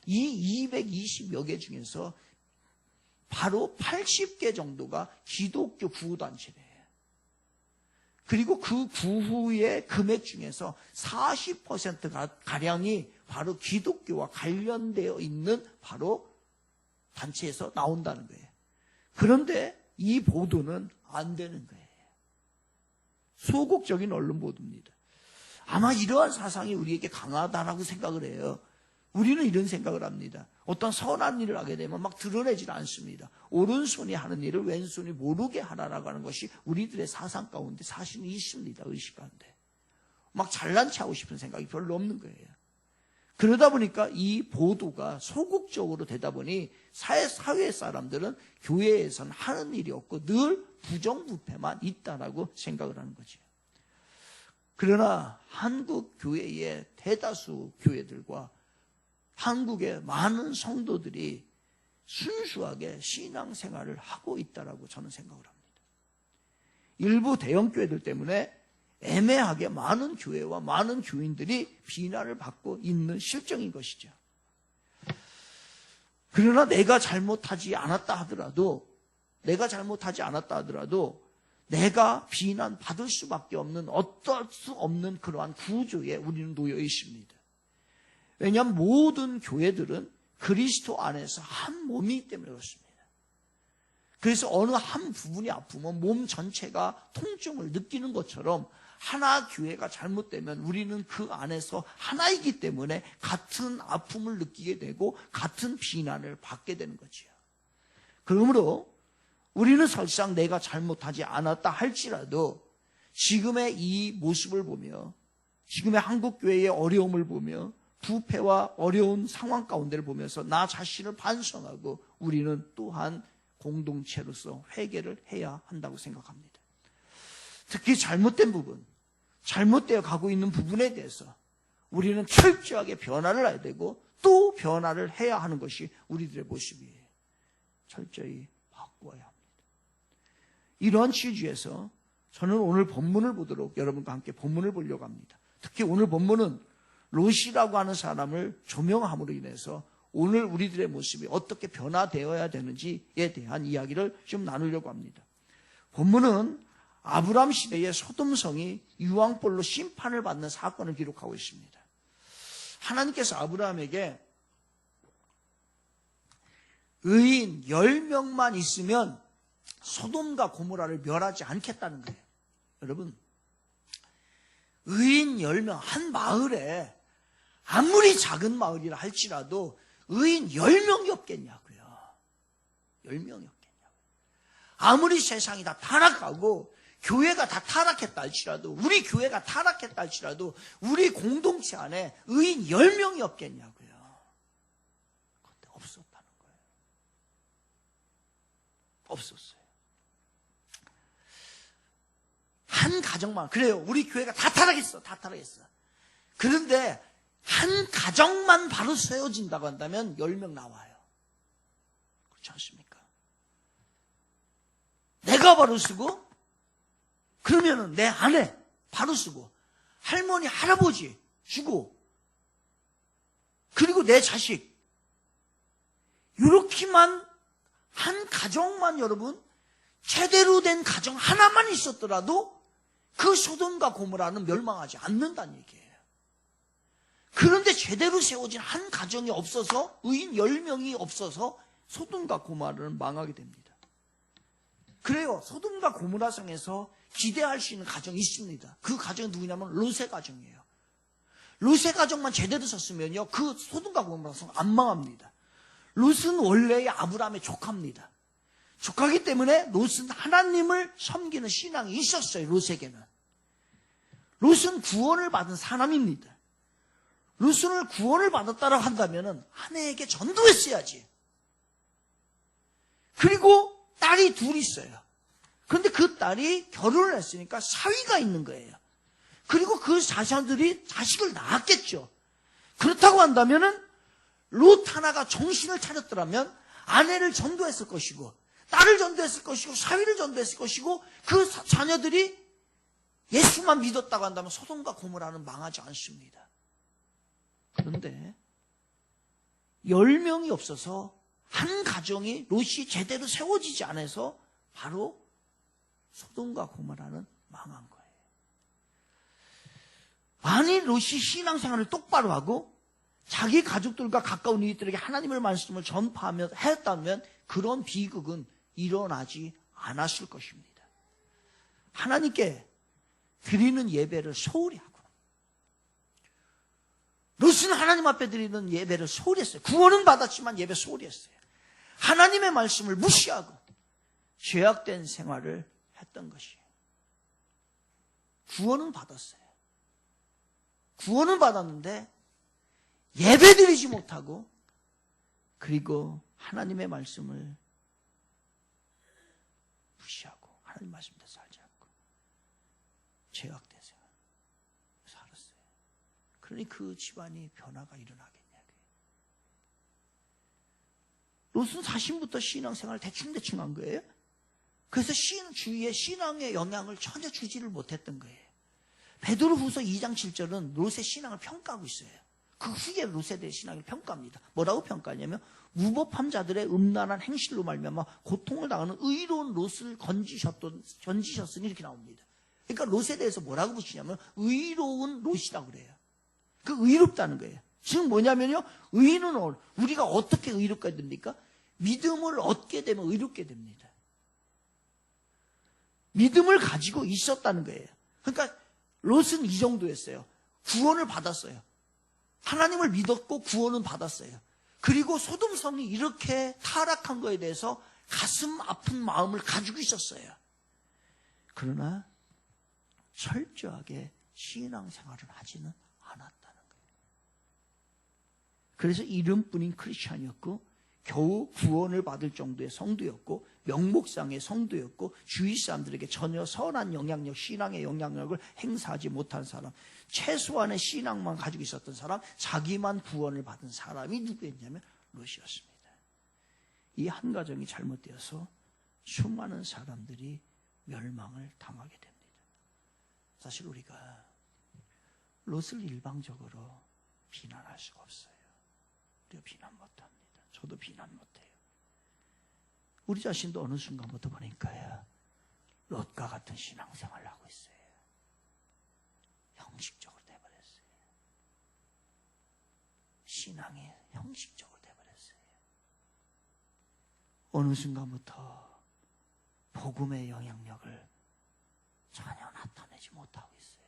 이 220여 개 중에서 바로 80개 정도가 기독교 구호단체래요. 그리고 그 구후의 금액 중에서 40%가량이 바로 기독교와 관련되어 있는 바로 단체에서 나온다는 거예요. 그런데 이 보도는 안 되는 거예요. 소극적인 언론 보도입니다. 아마 이러한 사상이 우리에게 강하다라고 생각을 해요. 우리는 이런 생각을 합니다. 어떤 선한 일을 하게 되면 막 드러내질 않습니다. 오른손이 하는 일을 왼손이 모르게 하라라고 하는 것이 우리들의 사상 가운데 사실은 있습니다. 의식 가운데. 막 잘난 체 하고 싶은 생각이 별로 없는 거예요. 그러다 보니까 이 보도가 소극적으로 되다 보니 사회 사람들은 교회에서는 하는 일이 없고 늘 부정부패만 있다라고 생각을 하는 거죠. 그러나 한국 교회의 대다수 교회들과 한국의 많은 성도들이 순수하게 신앙생활을 하고 있다라고 저는 생각을 합니다. 일부 대형 교회들 때문에 애매하게 많은 교회와 많은 교인들이 비난을 받고 있는 실정인 것이죠. 그러나 내가 잘못하지 않았다 하더라도 내가 비난받을 수밖에 없는 어떨 수 없는 그러한 구조에 우리는 놓여 있습니다. 왜냐하면 모든 교회들은 그리스도 안에서 한 몸이기 때문에 그렇습니다. 그래서 어느 한 부분이 아프면 몸 전체가 통증을 느끼는 것처럼 하나 교회가 잘못되면 우리는 그 안에서 하나이기 때문에 같은 아픔을 느끼게 되고 같은 비난을 받게 되는 거지요. 그러므로 우리는 설상 내가 잘못하지 않았다 할지라도 지금의 이 모습을 보며 지금의 한국교회의 어려움을 보며 부패와 어려운 상황 가운데를 보면서 나 자신을 반성하고 우리는 또한 공동체로서 회개를 해야 한다고 생각합니다. 특히 잘못된 부분, 잘못되어 가고 있는 부분에 대해서 우리는 철저하게 변화를 해야 되고 또 변화를 해야 하는 것이 우리들의 모습이에요. 철저히 바꾸어야 합니다. 이러한 취지에서 저는 오늘 본문을 보도록 여러분과 함께 본문을 보려고 합니다. 특히 오늘 본문은 롯이라고 하는 사람을 조명함으로 인해서 오늘 우리들의 모습이 어떻게 변화되어야 되는지에 대한 이야기를 좀 나누려고 합니다. 본문은 아브람 시대의 소돔성이 유황불로 심판을 받는 사건을 기록하고 있습니다. 하나님께서 아브라함에게 의인 10명만 있으면 소돔과 고모라를 멸하지 않겠다는 거예요. 여러분, 의인 10명, 한 마을에 아무리 작은 마을이라 할지라도 의인 10명이 없겠냐고요. 10명이 없겠냐고요. 아무리 세상이 다 타락하고 교회가 다 타락했다 할지라도 우리 교회가 타락했다 할지라도 우리 공동체 안에 의인 10명이 없겠냐고요. 그런데 없었다는 거예요. 없었어요. 한 가정만, 그래요. 우리 교회가 다 타락했어. 그런데 한 가정만 바로 세워진다고 한다면 10명 나와요. 그렇지 않습니까? 내가 바로 쓰고 그러면은 내 아내 바로 쓰고 할머니 할아버지 주고 그리고 내 자식 이렇게만 한 가정만 여러분 제대로 된 가정 하나만 있었더라도 그 소돔과 고모라는 멸망하지 않는다는 얘기예요. 그런데 제대로 세워진 한 가정이 없어서 의인 10명이 없어서 소돔과 고모라는 망하게 됩니다. 그래요. 소돔과 고모라 성에서 기대할 수 있는 가정이 있습니다. 그 가정이 누구냐면 롯의 가정이에요. 롯의 가정만 제대로 섰으면요 그 소돔과 고모라 성 안 망합니다. 롯은 원래 아브라함의 조카입니다. 조카기 때문에 롯은 하나님을 섬기는 신앙이 있었어요. 롯에게는. 롯은 구원을 받은 사람입니다. 롯은 구원을 받았다고 한다면 아내에게 전도했어야지. 그리고 딸이 둘 있어요. 그런데 그 딸이 결혼을 했으니까 사위가 있는 거예요. 그리고 그 자녀들이 자식을 낳았겠죠. 그렇다고 한다면 롯 하나가 정신을 차렸더라면 아내를 전도했을 것이고 딸을 전도했을 것이고 사위를 전도했을 것이고 그 자녀들이 예수만 믿었다고 한다면 소돔과 고모라는 망하지 않습니다. 그런데 10명이 없어서 한 가정이 롯이 제대로 세워지지 않아서 바로 소돔과 고모라는 망한 거예요. 만일 롯이 신앙생활을 똑바로 하고 자기 가족들과 가까운 이들에게 하나님의 말씀을 전파하며 했다면 그런 비극은 일어나지 않았을 것입니다. 하나님께 드리는 예배를 소홀히 하고 롯은 하나님 앞에 드리는 예배를 소홀히 했어요. 구원은 받았지만 예배 소홀히 했어요. 하나님의 말씀을 무시하고 죄악된 생활을 했던 것이에요. 구원은 받았어요. 구원은 받았는데 예배드리지 못하고 그리고 하나님의 말씀을 무시하고 하나님 말씀대로 살지 않고 죄악된 생활 살았어요. 그러니 그 집안이 변화가 일어나겠냐고요. 롯은 자신부터 신앙생활을 대충대충 한 거예요. 그래서 주위에 신앙의 영향을 전혀 주지를 못했던 거예요. 베드로후서 2장 7절은 롯의 신앙을 평가하고 있어요. 그 후에 롯에 대해 신앙을 평가합니다. 뭐라고 평가하냐면 무법한 자들의 음란한 행실로 말미암아 고통을 당하는 의로운 롯을 건지셨으니 이렇게 나옵니다. 그러니까 롯에 대해서 뭐라고 붙이냐면 의로운 롯이라고 그래요. 그 의롭다는 거예요. 지금 뭐냐면요, 의는 우리가 어떻게 의롭게 됩니까? 믿음을 얻게 되면 의롭게 됩니다. 믿음을 가지고 있었다는 거예요. 그러니까 롯은 이 정도였어요. 구원을 받았어요. 하나님을 믿었고 구원은 받았어요. 그리고 소돔성이 이렇게 타락한 거에 대해서 가슴 아픈 마음을 가지고 있었어요. 그러나 철저하게 신앙생활을 하지는 않았다는 거예요. 그래서 이름뿐인 크리스찬이었고 겨우 구원을 받을 정도의 성도였고 명목상의 성도였고 주위 사람들에게 전혀 선한 영향력, 신앙의 영향력을 행사하지 못한 사람, 최소한의 신앙만 가지고 있었던 사람, 자기만 구원을 받은 사람이 누구였냐면 롯이었습니다. 이 한 가정이 잘못되어서 수많은 사람들이 멸망을 당하게 됩니다. 사실 우리가 롯을 일방적으로 비난할 수가 없어요. 우리가 비난 못합니다. 저도 비난 못해요. 우리 자신도 어느 순간부터 보니까요, 롯과 같은 신앙생활을 하고 있어요. 형식적으로 돼버렸어요. 신앙이 형식적으로 돼버렸어요. 어느 순간부터 복음의 영향력을 전혀 나타내지 못하고 있어요.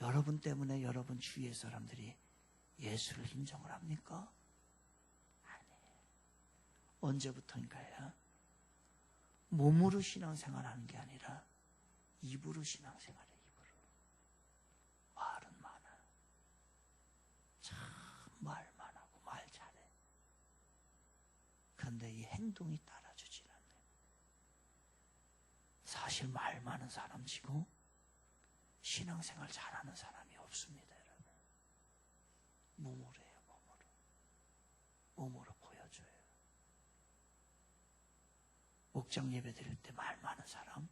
여러분 때문에 여러분 주위의 사람들이 예수를 인정을 합니까? 언제부터인가요? 몸으로 신앙생활하는 게 아니라 입으로 신앙생활해. 입으로. 말은 많아. 참 말만 하고 말 잘해. 그런데 이 행동이 따라주질 않아요. 사실 말 많은 사람치고 신앙생활 잘하는 사람이 없습니다, 여러분. 몸으로 해요, 몸으로. 몸으로 보여줘요. 목장 예배 드릴 때 말 많은 사람,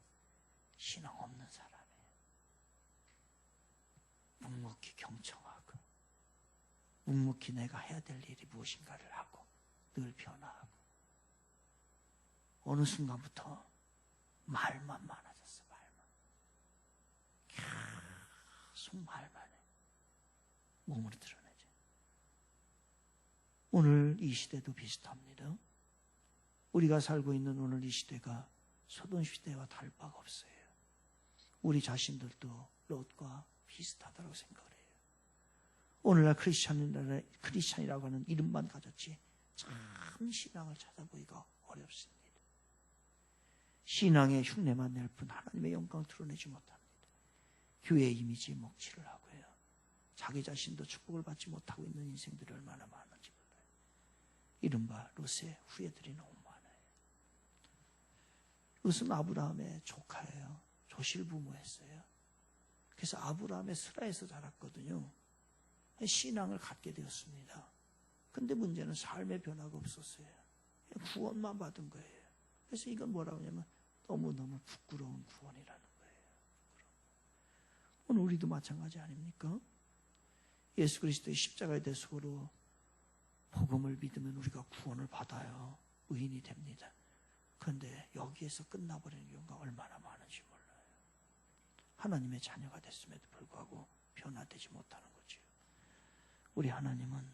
신앙 없는 사람이에요. 묵묵히 경청하고 묵묵히 내가 해야 될 일이 무엇인가를 하고 늘 변화하고 어느 순간부터 말만 많아졌어. 말만. 계속 말만 해. 몸으로 드러내죠. 오늘 이 시대도 비슷합니다. 우리가 살고 있는 오늘 이 시대가 소돔 시대와 다를 바가 없어요. 우리 자신들도 롯과 비슷하다고 생각을 해요. 오늘날 크리스찬이라고 하는 이름만 가졌지 참 신앙을 찾아보기가 어렵습니다. 신앙의 흉내만 낼 뿐 하나님의 영광을 드러내지 못합니다. 교회 이미지에 먹칠을 하고요. 자기 자신도 축복을 받지 못하고 있는 인생들이 얼마나 많은지 몰라요. 이른바 롯의 후예들이 너무 많아요. 롯은 아브라함의 조카예요. 조실부모였어요. 그래서 아브라함의 스라에서 자랐거든요. 신앙을 갖게 되었습니다. 근데 문제는 삶의 변화가 없었어요. 구원만 받은 거예요. 그래서 이건 뭐라고 하냐면 너무너무 부끄러운 구원이라는 거예요. 오늘 우리도 마찬가지 아닙니까? 예수 그리스도의 십자가에 대해서로 복음을 믿으면 우리가 구원을 받아요. 의인이 됩니다. 그런데 여기에서 끝나버리는 경우가 얼마나 많은지 몰라요. 하나님의 자녀가 됐음에도 불구하고 변화되지 못하는 거지요. 우리 하나님은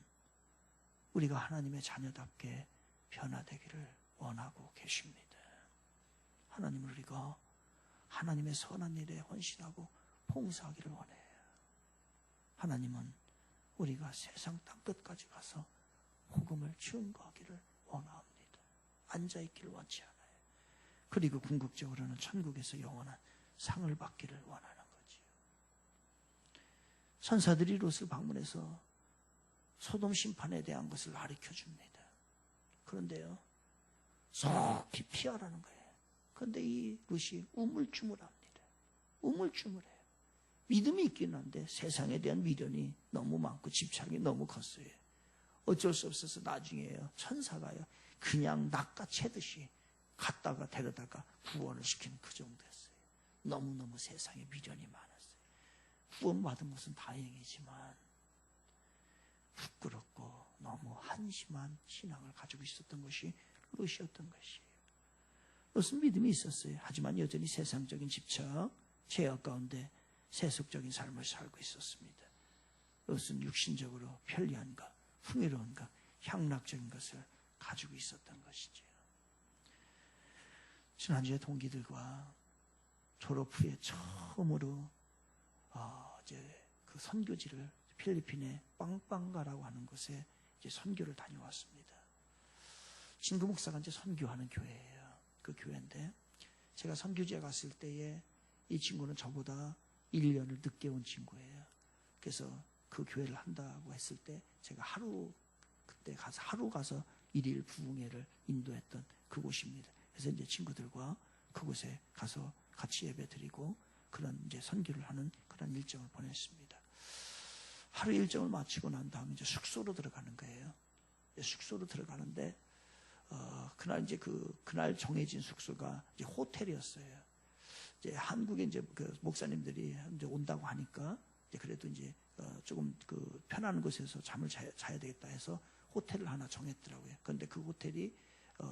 우리가 하나님의 자녀답게 변화되기를 원하고 계십니다. 하나님은 우리가 하나님의 선한 일에 헌신하고 봉사하기를 원해요. 하나님은 우리가 세상 땅끝까지 가서 복음을 증거하기를 원합니다. 앉아있기를 원치 않아요. 그리고 궁극적으로는 천국에서 영원한 상을 받기를 원하는 거지요. 천사들이 롯을 방문해서 소돔 심판에 대한 것을 가르쳐 줍니다. 그런데요, 속히 피하라는 거예요. 그런데 이 롯이 우물쭈물합니다. 우물쭈물해요. 믿음이 있긴 한데 세상에 대한 미련이 너무 많고 집착이 너무 컸어요. 어쩔 수 없어서 나중에요, 천사가요, 그냥 낚아채듯이 갔다가 데려다가 구원을 시키는 그 정도였어요. 너무너무 세상에 미련이 많았어요. 구원받은 것은 다행이지만 부끄럽고 너무 한심한 신앙을 가지고 있었던 것이 롯이었던 것이에요. 롯은 믿음이 있었어요. 하지만 여전히 세상적인 집착, 죄악 가운데 세속적인 삶을 살고 있었습니다. 롯은 육신적으로 편리한 것, 풍요로운 것, 향락적인 것을 가지고 있었던 것이죠. 지난주에 동기들과 졸업 후에 처음으로 이제 그 선교지를 필리핀의 빵빵가라고 하는 곳에 이제 선교를 다녀왔습니다. 진구 목사가 이제 선교하는 교회예요. 그 교회인데 제가 선교지에 갔을 때에 이 친구는 저보다 1년을 늦게 온 친구예요. 그래서 그 교회를 한다고 했을 때 제가 그때 가서 하루 가서 1일 부흥회를 인도했던 그곳입니다. 그래서 이제 친구들과 그곳에 가서 같이 예배 드리고 그런 이제 선교를 하는 그런 일정을 보냈습니다. 하루 일정을 마치고 난 다음에 이제 숙소로 들어가는 거예요. 숙소로 들어가는데 그날 이제 그날 정해진 숙소가 이제 호텔이었어요. 이제 한국에 이제 그 목사님들이 이제 온다고 하니까 이제 그래도 이제 조금 그 편한 곳에서 잠을 자야 되겠다 해서 호텔을 하나 정했더라고요. 그런데 그 호텔이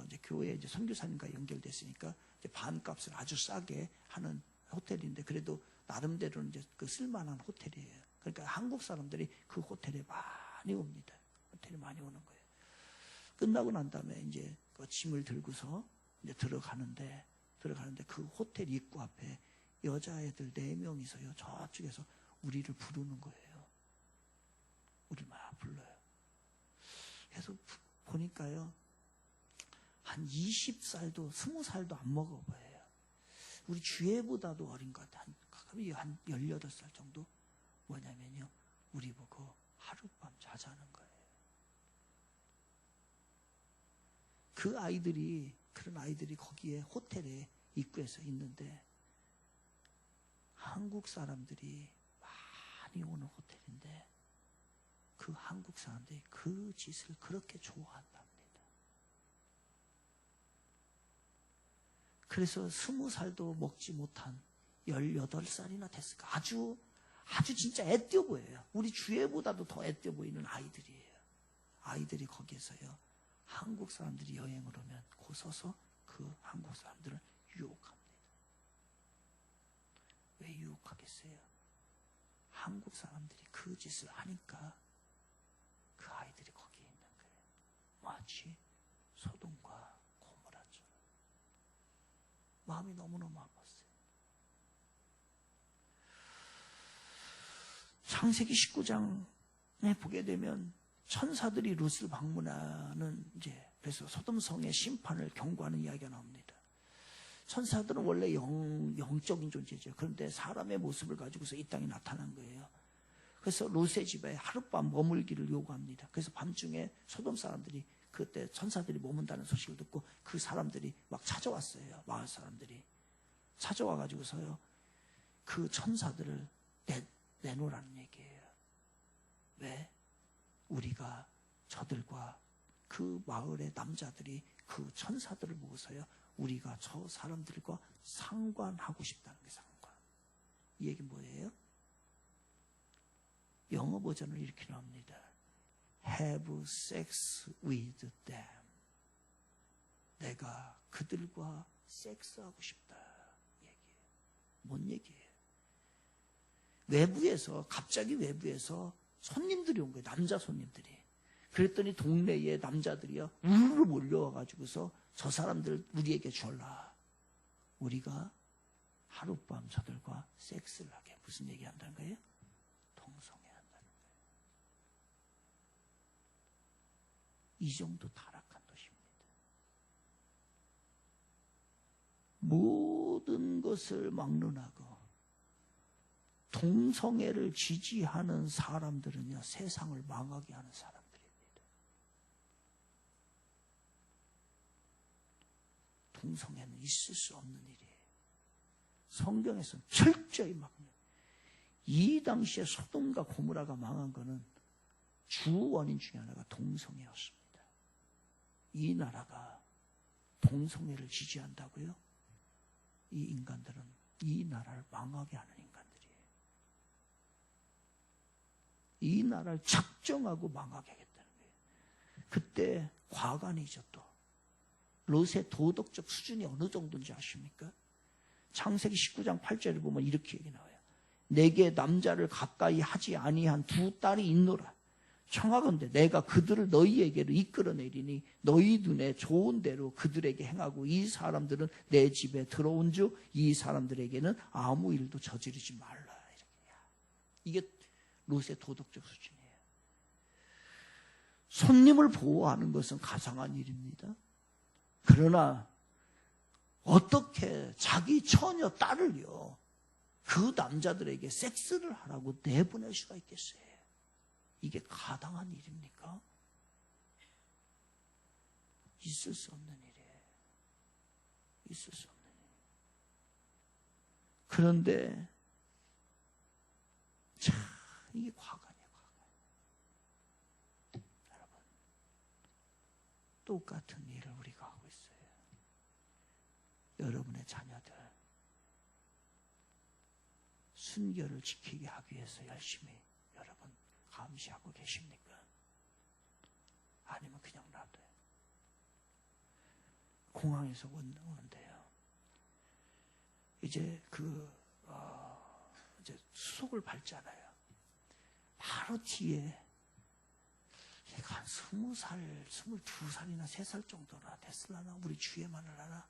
이제 교회 이제 선교사님과 연결됐으니까 이제 반값을 아주 싸게 하는 호텔인데 그래도 나름대로는 이제 그 쓸만한 호텔이에요. 그러니까 한국 사람들이 그 호텔에 많이 옵니다. 호텔에 많이 오는 거예요. 끝나고 난 다음에 이제 그 짐을 들고서 이제 들어가는데 그 호텔 입구 앞에 여자애들 4명이서요 저쪽에서 우리를 부르는 거예요. 우리를 막 불러요. 그래서 보니까요 한 20살도 20살도 안 먹어 보여요. 우리 주애보다도 어린 것 같아요. 가끔이 한 18살 정도. 뭐냐면요 우리 보고 하룻밤 자자는 거예요. 그런 아이들이 거기에 호텔에 입구에서 있는데 한국 사람들이 많이 오는 호텔인데 그 한국 사람들이 그 짓을 그렇게 좋아한답니다. 그래서 20살도 먹지 못한 18살이나 됐을까 아주 진짜 애띄어 보여요. 우리 주애보다도 더 애띄어 보이는 아이들이에요. 아이들이 거기에서요 한국 사람들이 여행을 오면 고서서 그 한국 사람들을 유혹합니다. 왜 유혹하겠어요? 한국 사람들이 그 짓을 하니까 그 아이들이 거기에 있는 거예요. 마치 소돔과 고모라처럼. 마음이 너무너무 아팠어요. 창세기 19장에 보게 되면 천사들이 롯을 방문하는 이제 그래서 소돔성의 심판을 경고하는 이야기가 나옵니다. 천사들은 원래 영적인 존재죠. 그런데 사람의 모습을 가지고서 이 땅에 나타난 거예요. 그래서 롯의 집에 하룻밤 머물기를 요구합니다. 그래서 밤중에 소돔 사람들이 그때 천사들이 머문다는 소식을 듣고 그 사람들이 막 찾아왔어요. 마을 사람들이 찾아와 가지고서요 그 천사들을 내놓으라는 얘기예요. 왜? 우리가 저들과 그 마을의 남자들이 그 천사들을 보고서요 우리가 저 사람들과 상관하고 싶다는 게 상관. 이 얘기 뭐예요? 영어 버전을 이렇게 나옵니다. Have sex with them. 내가 그들과 섹스하고 싶다. 얘기예요. 뭔 얘기예요? 갑자기 외부에서 손님들이 온 거예요. 남자 손님들이. 그랬더니 동네에 남자들이요, 우르르 몰려와가지고서 저 사람들 우리에게 줘라. 우리가 하룻밤 저들과 섹스를 하게. 무슨 얘기 한다는 거예요? 동성애 한다는 거예요. 이 정도 타락한 도시입니다. 모든 것을 막론하고 동성애를 지지하는 사람들은요, 세상을 망하게 하는 사람들입니다. 동성애는 있을 수 없는 일이에요. 성경에서는 철저히 막는. 이 당시에 소돔과 고모라가 망한 것은 주 원인 중에 하나가 동성애였습니다. 이 나라가 동성애를 지지한다고요? 이 인간들은 이 나라를 망하게 하는 인간들이에요. 이 나라를 작정하고 망하게 하겠다는 거예요. 그때 과간이죠. 또 롯의 도덕적 수준이 어느 정도인지 아십니까? 창세기 19장 8절을 보면 이렇게 얘기 나와요. 내게 남자를 가까이 하지 아니한 두 딸이 있노라. 청하건대 내가 그들을 너희에게로 이끌어내리니 너희 눈에 좋은 대로 그들에게 행하고 이 사람들은 내 집에 들어온 주 이 사람들에게는 아무 일도 저지르지 말라. 이게 롯의 도덕적 수준이에요. 손님을 보호하는 것은 가상한 일입니다. 그러나 어떻게 자기 처녀 딸을요, 그 남자들에게 섹스를 하라고 내보낼 수가 있겠어요? 이게 가당한 일입니까? 있을 수 없는 일이에요. 있을 수 없는 일. 그런데 참 이게 과간이에요. 과간. 여러분, 똑같은 일을 우리가 하고 있어요. 여러분의 자녀들 순결을 지키게 하기 위해서 열심히 여러분 감시하고 계십니까? 아니면 그냥 놔둬요? 공항에서 오는데요, 이제 이제 수속을 밟잖아요. 바로 뒤에 한 20살, 22살이나 3살 정도나 됐을라나, 우리 주에만 하나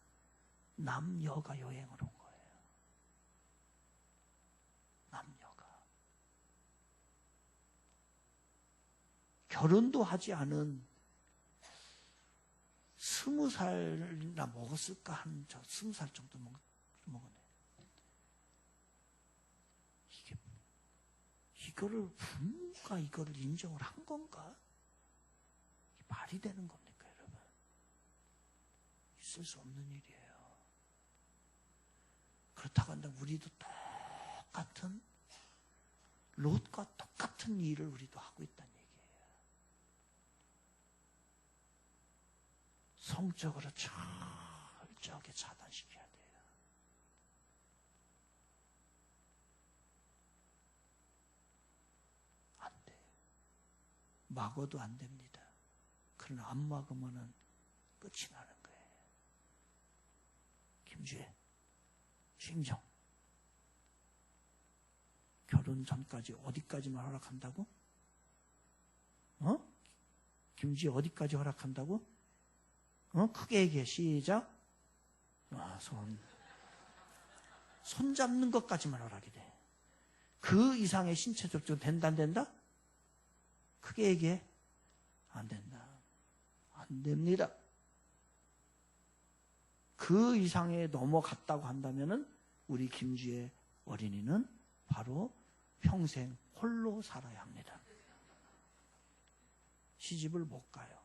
남녀가 여행을 온 거예요. 남녀가. 결혼도 하지 않은 20살이나 먹었을까? 한 20살 정도 먹었네. 이거를 부모가 이거를 인정을 한 건가? 말이 되는 겁니까, 여러분? 있을 수 없는 일이에요. 그렇다고 한다면 우리도 똑같은, 롯과 똑같은 일을 우리도 하고 있다는 얘기예요. 성적으로 철저하게 차단시켜야 돼요. 안 돼요. 막어도 안 됩니다. 그러나 안 막으면은 끝이 나는 거예요. 김주혜, 심정. 결혼 전까지 어디까지만 허락한다고? 김주혜 어디까지 허락한다고? 크게 얘기해. 시작. 손 잡는 것까지만 허락이 돼. 그 이상의 신체적 좀 된다 안 된다? 크게 얘기해. 안 된다. 안 됩니다. 그 이상에 넘어갔다고 한다면은 우리 김주혜 어린이는 바로 평생 홀로 살아야 합니다. 시집을 못 가요.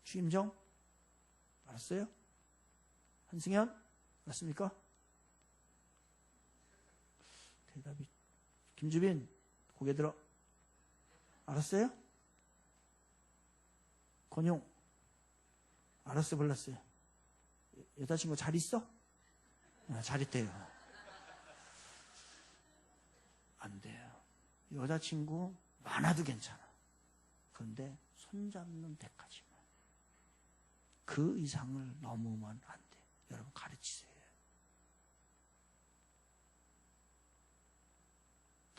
주임정? 알았어요? 한승현? 알았습니까? 대답이. 김주빈, 고개 들어. 알았어요? 권용, 알았어, 몰랐어요. 여자친구 잘 있어? 잘 있대요. 안 돼요. 여자친구 많아도 괜찮아. 그런데 손잡는 데까지만. 그 이상을 넘으면 안 돼. 여러분 가르치세요.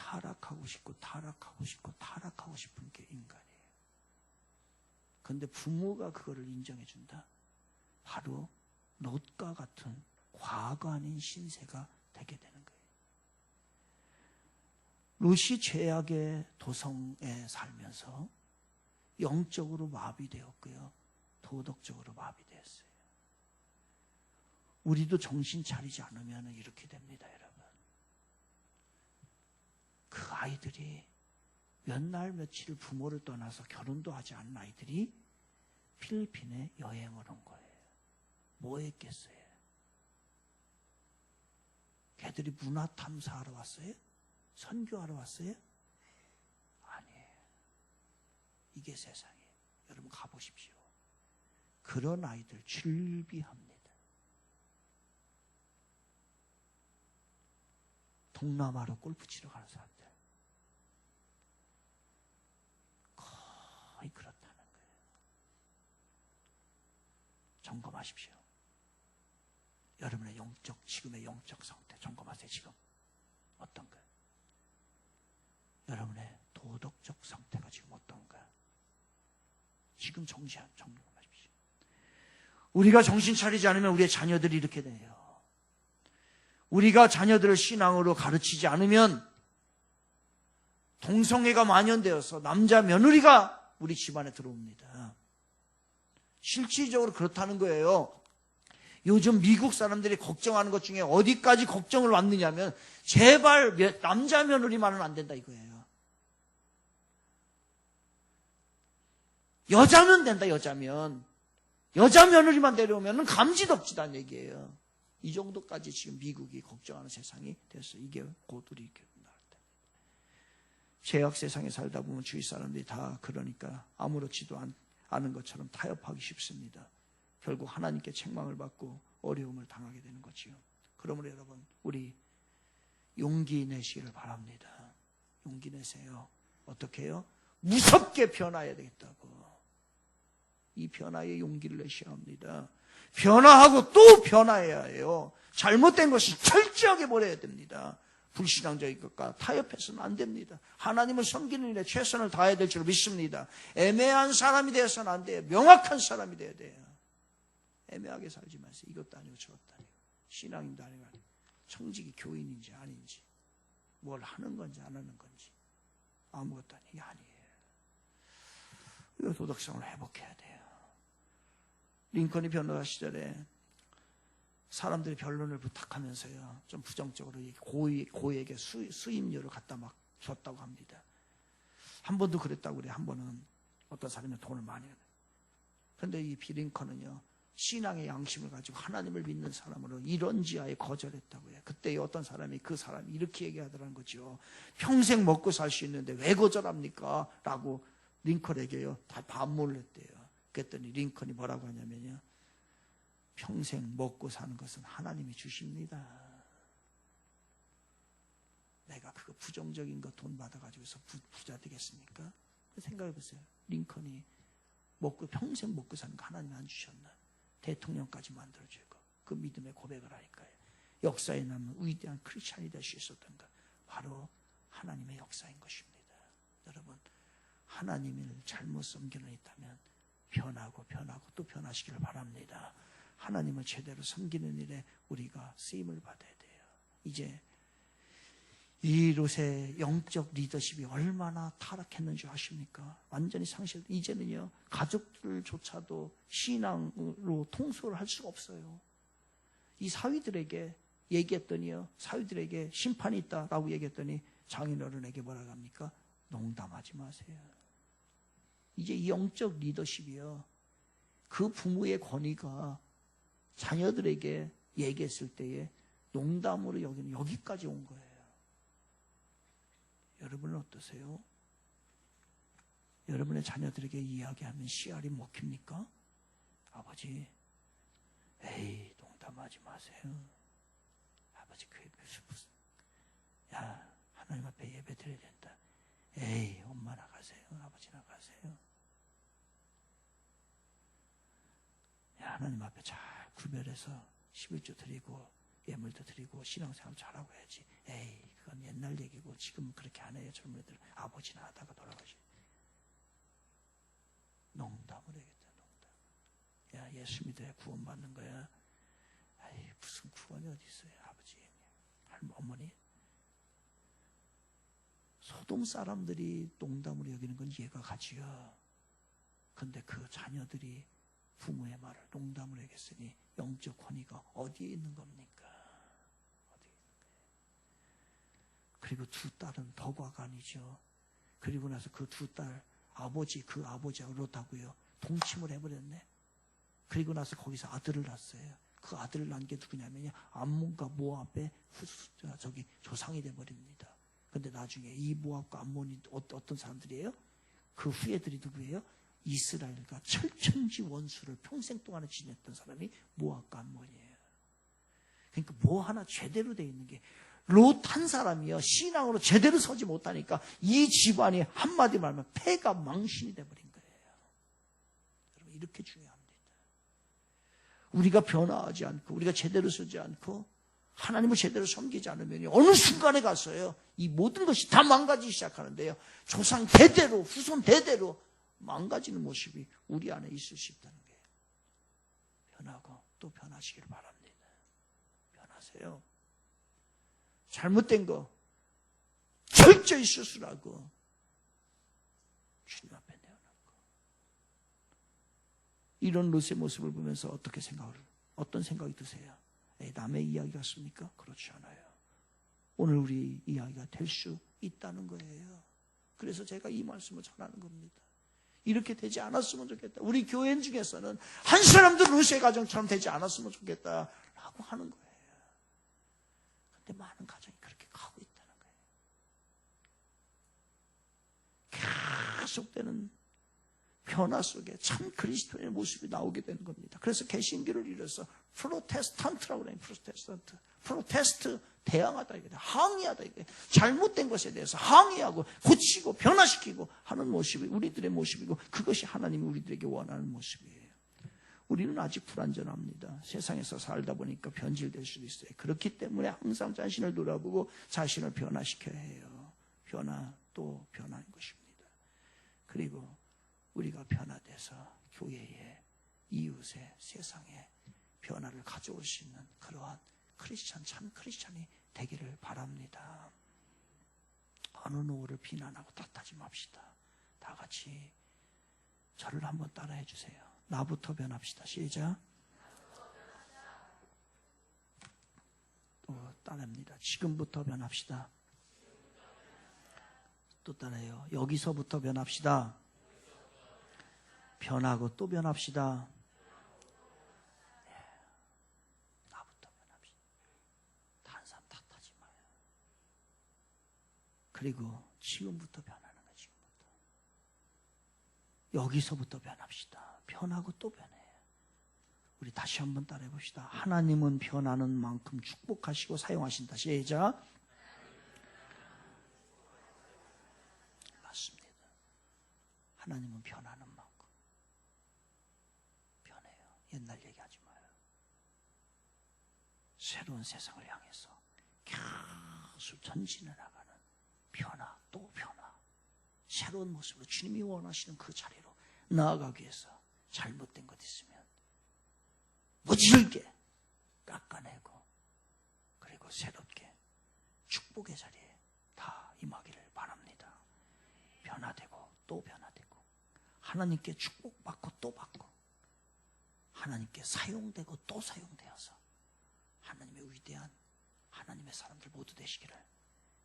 타락하고 싶고 타락하고 싶고 타락하고 싶은 게 인간이에요. 그런데 부모가 그거를 인정해 준다. 바로 롯과 같은 과거 아닌 신세가 되게 되는 거예요. 롯이 죄악의 도성에 살면서 영적으로 마비되었고요. 도덕적으로 마비되었어요. 우리도 정신 차리지 않으면 이렇게 됩니다, 여러분. 그 아이들이 몇 날 며칠 부모를 떠나서 결혼도 하지 않은 아이들이 필리핀에 여행을 온 거예요. 뭐 했겠어요? 걔들이 문화 탐사하러 왔어요? 선교하러 왔어요? 아니에요. 이게 세상이에요. 여러분 가보십시오. 그런 아이들 즐비합니다. 동남아로 골프 치러 가는 사람들 거의 그렇다는 거예요. 점검하십시오. 여러분의 지금의 영적 상태 점검하세요. 지금 어떤가요? 여러분의 도덕적 상태가 지금 어떤가? 지금 점검하십시오. 우리가 정신 차리지 않으면 우리의 자녀들이 이렇게 돼요. 우리가 자녀들을 신앙으로 가르치지 않으면 동성애가 만연되어서 남자 며느리가 우리 집안에 들어옵니다. 실질적으로 그렇다는 거예요. 요즘 미국 사람들이 걱정하는 것 중에 어디까지 걱정을 왔느냐면 제발 남자 며느리만은 안 된다 이거예요. 여자면 된다. 여자면. 여자 며느리만 데려오면 감지덕지다는 얘기예요. 이 정도까지 지금 미국이 걱정하는 세상이 됐어요. 이게 곧 우리 나올 때. 죄악 세상에 살다 보면 주위 사람들이 다 그러니까 아무렇지도 않은 것처럼 타협하기 쉽습니다. 결국 하나님께 책망을 받고 어려움을 당하게 되는 거지요. 그러므로 여러분 우리 용기 내시기를 바랍니다. 용기 내세요. 어떻게 해요? 무섭게 변화해야 되겠다고. 이 변화에 용기를 내셔야 합니다. 변화하고 또 변화해야 해요. 잘못된 것이 철저하게 버려야 됩니다. 불신앙적인 것과 타협해서는 안 됩니다. 하나님을 섬기는 일에 최선을 다해야 될 줄 믿습니다. 애매한 사람이 되어서는 안 돼요. 명확한 사람이 되어야 돼요. 애매하게 살지 마세요. 이것도 아니고 저것도 아니고 신앙인도 아니고 청직이 교인인지 아닌지 뭘 하는 건지 안 하는 건지 아무것도 아니에요. 이게 아니에요. 이거 도덕성을 회복해야 돼요. 링컨이 변호사 시절에 사람들이 변론을 부탁하면서요 좀 부정적으로 고에게 수임료를 갖다 막 줬다고 합니다. 한 번도 그랬다고 그래요. 한 번은 어떤 사람이 돈을 많이 내요. 그런데 이 링컨은요 신앙의 양심을 가지고 하나님을 믿는 사람으로 이런 지하에 거절했다고 해요. 그때 어떤 사람이 그 사람이 이렇게 얘기하더라는 거죠. 평생 먹고 살 수 있는데 왜 거절합니까? 라고 링컨에게요 다 반문을 했대요. 그랬더니 링컨이 뭐라고 하냐면요. 평생 먹고 사는 것은 하나님이 주십니다. 내가 그거 부정적인 거 돈 받아가지고서 부자 되겠습니까? 생각해 보세요. 링컨이 평생 먹고 사는 거 하나님이 안 주셨나? 대통령까지 만들어주고 그 믿음의 고백을 하니까요. 역사에 남은 위대한 크리스찬이 될 수 있었던가? 바로 하나님의 역사인 것입니다. 여러분 하나님을 잘못 섬기는 있다면 변하고 또 변화시키를 바랍니다. 하나님을 제대로 섬기는 일에 우리가 쓰임을 받아야 돼요. 이제 이 롯의 영적 리더십이 얼마나 타락했는지 아십니까? 완전히 이제는요 가족들조차도 신앙으로 통솔을 할 수가 없어요. 이 사위들에게 얘기했더니요 사위들에게 심판이 있다라고 얘기했더니 장인어른에게 뭐라고 합니까? 농담하지 마세요. 이제 이 영적 리더십이요 그 부모의 권위가 자녀들에게 얘기했을 때에 농담으로 여기는 여기까지 온 거예요. 여러분은 어떠세요? 여러분의 자녀들에게 이야기하면 씨알이 먹힙니까? 아버지, 에이 농담하지 마세요. 아버지 그게 무슨 야 하나님 앞에 예배 드려야 된다. 에이 엄마 나가세요. 아버지 나가세요. 야 하나님 앞에 잘 구별해서 11조 드리고 예물도 드리고 신앙생활 잘하고 해야지. 에이, 그건 옛날 얘기고 지금 그렇게 안 해요. 젊은 애들 아버지나 하다가 돌아가시. 농담을 해야겠다. 농담. 야, 예수 믿어야 구원받는 거야. 아이, 무슨 구원이 어디 있어요, 아버지, 어머니. 소돔 사람들이 농담으로 여기는 건 이해가 가지요. 근데 그 자녀들이 부모의 말을 농담으로 여겼으니 영적 권위가 어디에 있는 겁니까? 어디에 있는 거예요? 그리고 두 딸은 버과가 아니죠. 그리고 나서 그 두 딸 그 아버지하고 롯하고요 동침을 해버렸네. 그리고 나서 거기서 아들을 낳았어요. 그 아들을 낳은 게 누구냐면요, 암몬과 모압의 조상이 돼버립니다. 근데 나중에 이 모압과 암몬이 어떤 사람들이에요? 그 후예들이 누구예요? 이스라엘과 철천지 원수를 평생 동안에 지냈던 사람이 모압과 암몬이에요. 그러니까 뭐 하나 제대로 돼 있는 게, 롯 한 사람이요 신앙으로 제대로 서지 못하니까 이 집안이 한마디 말하면 폐가 망신이 돼버린 거예요. 여러분, 이렇게 중요합니다. 우리가 변화하지 않고 우리가 제대로 서지 않고 하나님을 제대로 섬기지 않으면 어느 순간에 가서요 이 모든 것이 다 망가지기 시작하는데요, 조상 대대로 후손 대대로 망가지는 모습이 우리 안에 있을 수 있다는 거예요. 변하고 또 변하시길 바랍니다. 변하세요. 잘못된 거 철저히 수술하고 주님 앞에 내어놓고. 이런 롯의 모습을 보면서 어떤 생각이 드세요? 남의 이야기 같습니까? 그렇지 않아요. 오늘 우리 이야기가 될 수 있다는 거예요. 그래서 제가 이 말씀을 전하는 겁니다. 이렇게 되지 않았으면 좋겠다. 우리 교인 중에서는 한 사람도 롯의 가정처럼 되지 않았으면 좋겠다라고 하는 거예요. 근데 많은 가정이 그렇게 가고 있다는 거예요. 계속되는 변화 속에 참 그리스도인의 모습이 나오게 되는 겁니다. 그래서 개신교를 이뤄서 프로테스탄트라고 그래요. 프로테스트 대항하다 이거예요. 항의하다 이거예요. 잘못된 것에 대해서 항의하고 고치고 변화시키고 하는 모습이 우리들의 모습이고, 그것이 하나님이 우리들에게 원하는 모습이에요. 우리는 아직 불완전합니다. 세상에서 살다 보니까 변질될 수도 있어요. 그렇기 때문에 항상 자신을 돌아보고 자신을 변화시켜야 해요. 변화 또 변화인 것입니다. 그리고 우리가 변화돼서 교회에, 이웃에, 세상에 변화를 가져올 수 있는 그러한 참 크리스찬이 되기를 바랍니다. 어느 누구를 비난하고 탓하지 맙시다. 다 같이 저를 한번 따라해 주세요. 나부터 변합시다. 시작. 또 따라합니다. 지금부터 변합시다. 또 따라해요. 여기서부터 변합시다. 변하고 또 변합시다. 나부터 변합시다. 다른 사람 탓하지 마요. 그리고 지금부터 변하는 거예요. 지금부터. 여기서부터 변합시다. 변하고 또 변해요. 우리 다시 한번 따라해 봅시다. 하나님은 변하는 만큼 축복하시고 사용하신다. 시작. 맞습니다. 하나님은 변하는 만큼 변해요. 옛날 얘기하지 마요. 새로운 세상을 향해서 계속 전진해 나가는 변화 또 변화, 새로운 모습으로 주님이 원하시는 그 자리로 나아가기 위해서 잘못된 것 있으면 무질게 깎아내고, 그리고 새롭게 축복의 자리에 다 임하기를 바랍니다. 변화되고 또 변화되고, 하나님께 축복받고 또 받고, 하나님께 사용되고 또 사용되어서 하나님의 위대한 하나님의 사람들 모두 되시기를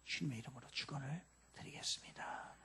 주님의 이름으로 축원을 드리겠습니다.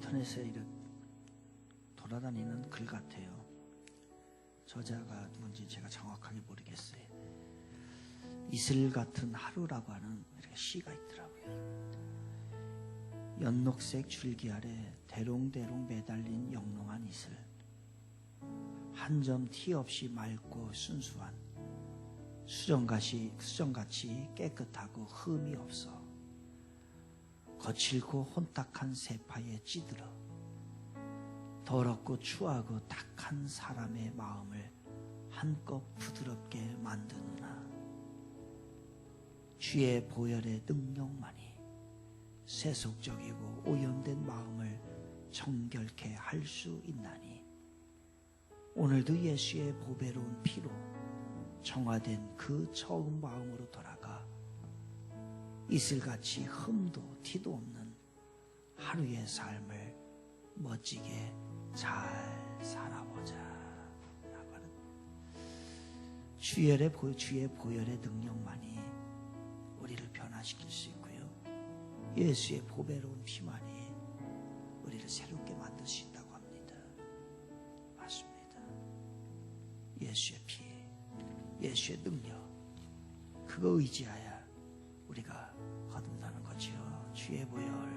인터넷에 이렇게 돌아다니는 글 같아요. 저자가 누군지 제가 정확하게 모르겠어요. 이슬 같은 하루라고 하는 이렇게 시가 있더라고요. 연녹색 줄기 아래 대롱대롱 매달린 영롱한 이슬, 한 점 티 없이 맑고 순수한 수정같이 깨끗하고 흠이 없어 거칠고 혼탁한 세파에 찌들어 더럽고 추하고 탁한 사람의 마음을 한껏 부드럽게 만드느나 주의 보혈의 능력만이 세속적이고 오염된 마음을 정결케 할 수 있나니 오늘도 예수의 보배로운 피로 정화된 그 처음 마음으로 돌아가 이슬같이 흠도 티도 없는 하루의 삶을 멋지게 잘 살아보자 라고 하는 주의 보혈의 능력만이 우리를 변화시킬 수 있고요, 예수의 보배로운 피만이 우리를 새롭게 만들 수 있다고 합니다. 맞습니다. 예수의 피, 예수의 능력, 그거 의지하여 우리가 거듭나는 거지요. 주의 보혈.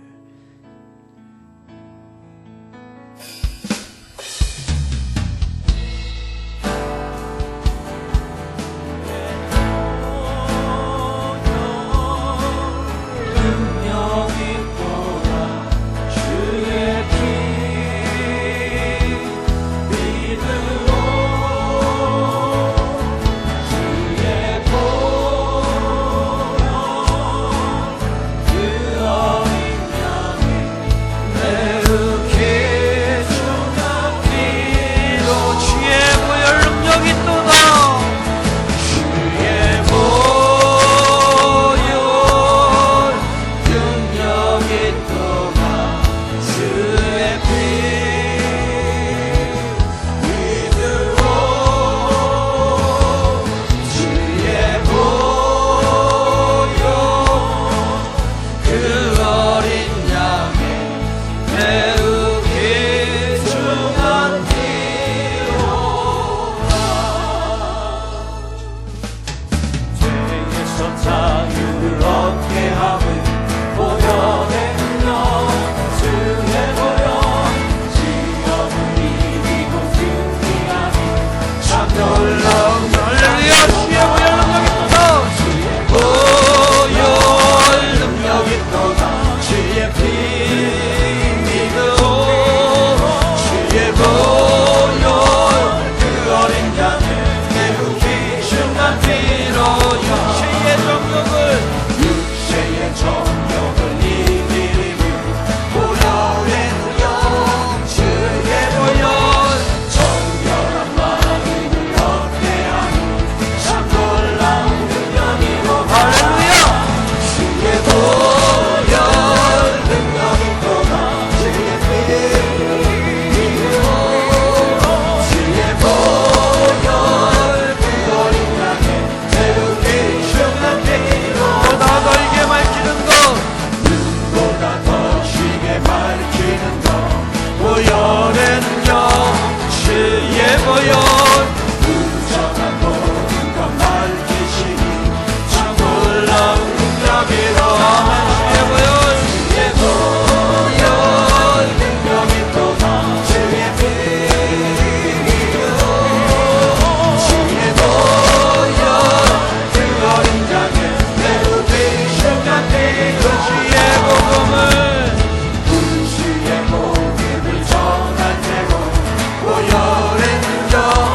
보혈의 능력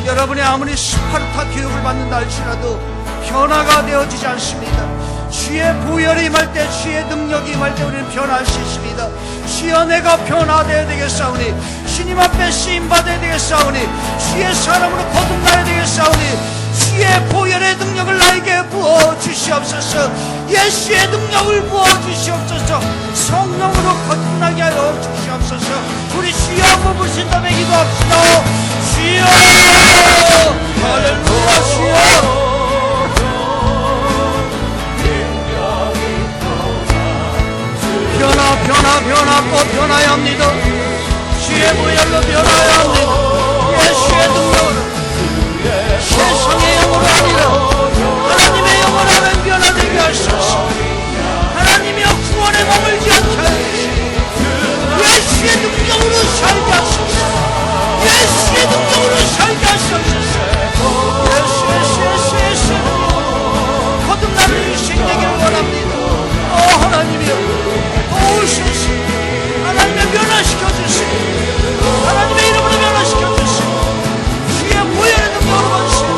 여러분이 아무리 스파르타 교육을 받는다 할지라도 변화가 되어지지 않습니다. 주의 보혈이 임할 때, 주의 능력이 임할 때 우리는 변화할 수 있습니다. 주여 내가 변화되어야 되겠사오니, 주님 앞에 쓰임받아야 되겠사오니, 주의 사람으로 거듭나야 되겠사오니, 주의 보혈의 능력을 나에게 부어주시옵소서. 예수의 능력을 부어주시옵소서. 성령으로 거듭나게 하여 주시옵소서. 우리 주여 한번 부르신 다음에 기도합시다. 주여 할렐루야. 주여 변화 꼭 변화해야 합니다. 주의 보혈로 변화해야 합니다. 예수의 능력으로 세상의 영으로 아니라 하나님의 영으로 하면 변화되게 하소서. 하나님의 구원에 머물지 않게 하소서. 예수의 능력으로 살게 하소서. 예수의 능력으로 살게 하소서. 예수의 능력으로 거듭나는 인생 되기를 원합니다. 하나님이여 오셔서 하나님의 변화시켜주시고 하나님의 이름으로 변화시켜주시고 주의 보혈의 능력으로 가주시고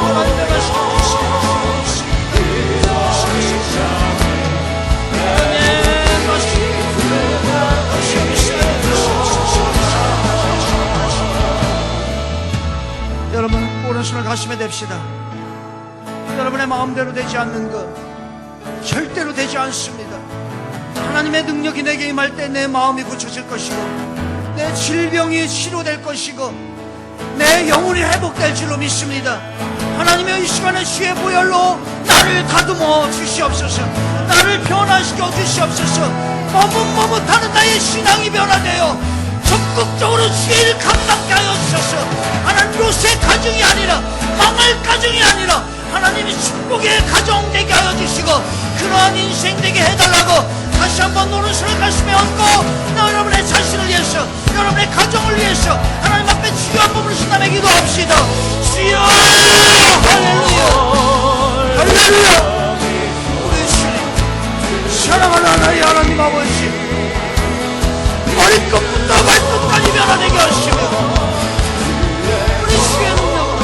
하나님 변화시켜주시고 여러분 오른손을 가슴에 댑시다. 여러분의 마음대로 되지 않는 것 절대로 되지 않습니다. 하나님의 능력이 내게 임할 때 내 마음이 고쳐질 것이고 내 질병이 치료될 것이고 내 영혼이 회복될 줄로 믿습니다. 하나님의 이 시간에 주의 보혈로 나를 다듬어 주시옵소서. 나를 변화시켜 주시옵소서. 머뭇머뭇하는 나의 신앙이 변화되어 적극적으로 주의 일 감당케 하여 주소서. 하나님 롯의 가정이 아니라 망할 가정이 아니라 하나님이 축복의 가정 되게 하여 주시고 그러한 인생 되게 해달라고 다시 한번 오른손을 가슴에 얹고 여러분의 자신을 위해서 여러분의 가정을 위해서 하나님 앞에 주여 한번 부르신 다음에 기도합시다. 주여 할렐루야 할렐루야. 우리 주님 사랑하는 하나님 하나님 아버지 머리끝부터 발끝까지 변화되게 하시며 우리 주의 능력으로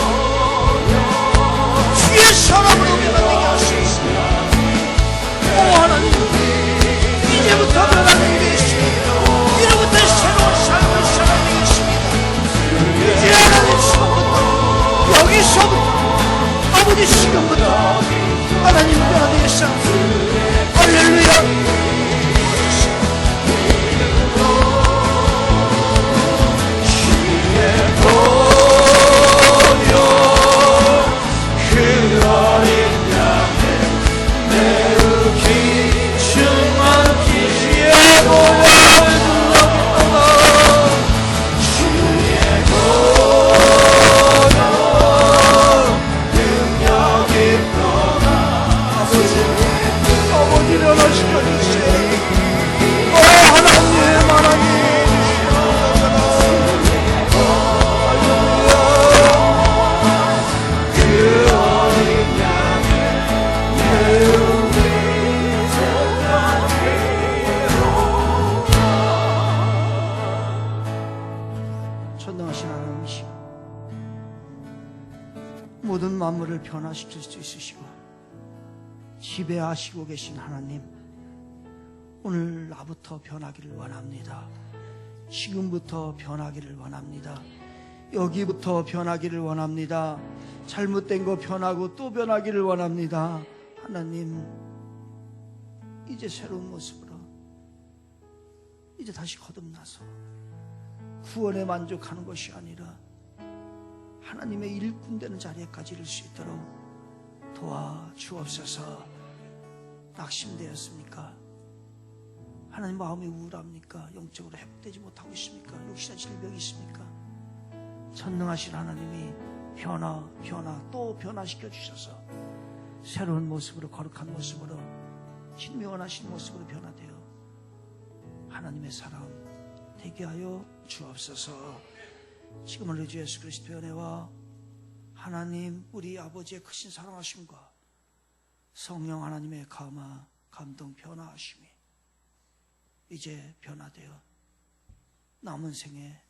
주의 사람으로 변화되게 하시옵소서. 오 하나님 이제부터 변화되게 되겠습니다. 이제부터 새로운 삶을 살아내겠습니다. 이제 하나님 지금부터 여기서부터 아버지 지금부터 하나님 변화되겠습니다. 할렐루야. 전능하신 하나님이시고 모든 만물을 변화시킬 수 있으시고 지배하시고 계신 하나님, 오늘 나부터 변하기를 원합니다. 지금부터 변하기를 원합니다. 여기부터 변하기를 원합니다. 잘못된 거 변하고 또 변하기를 원합니다. 하나님, 이제 새로운 모습으로 이제 다시 거듭나서 구원에 만족하는 것이 아니라 하나님의 일꾼 되는 자리에까지 이를 수 있도록 도와주옵소서. 낙심되었습니까? 하나님 마음이 우울합니까? 영적으로 회복되지 못하고 있습니까? 육신의 질병이 있습니까? 전능하신 하나님이 또 변화시켜 주셔서 새로운 모습으로, 거룩한 모습으로, 신명원하신 모습으로 변화되어 하나님의 사람 되게 하여 주옵소서. 지금은 우리 주 예수 그리스도의 은혜와 하나님 우리 아버지의 크신 사랑하심과 성령 하나님의 감화, 감동, 변화하심이 이제 변화되어 남은 생에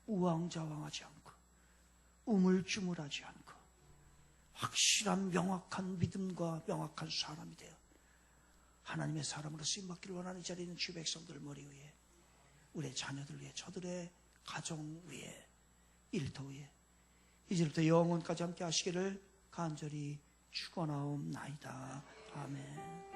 우왕좌왕하지 않고 우물쭈물하지 않고 확실한 명확한 믿음과 명확한 사람이 되어 하나님의 사람으로 쓰임받기를 원하는 자리에 있는 주 백성들 머리 위에, 우리의 자녀들 위에, 저들의 가정 위에, 일터 위에 이제부터 영원까지 함께 하시기를 간절히 축원하옵나이다. 아멘.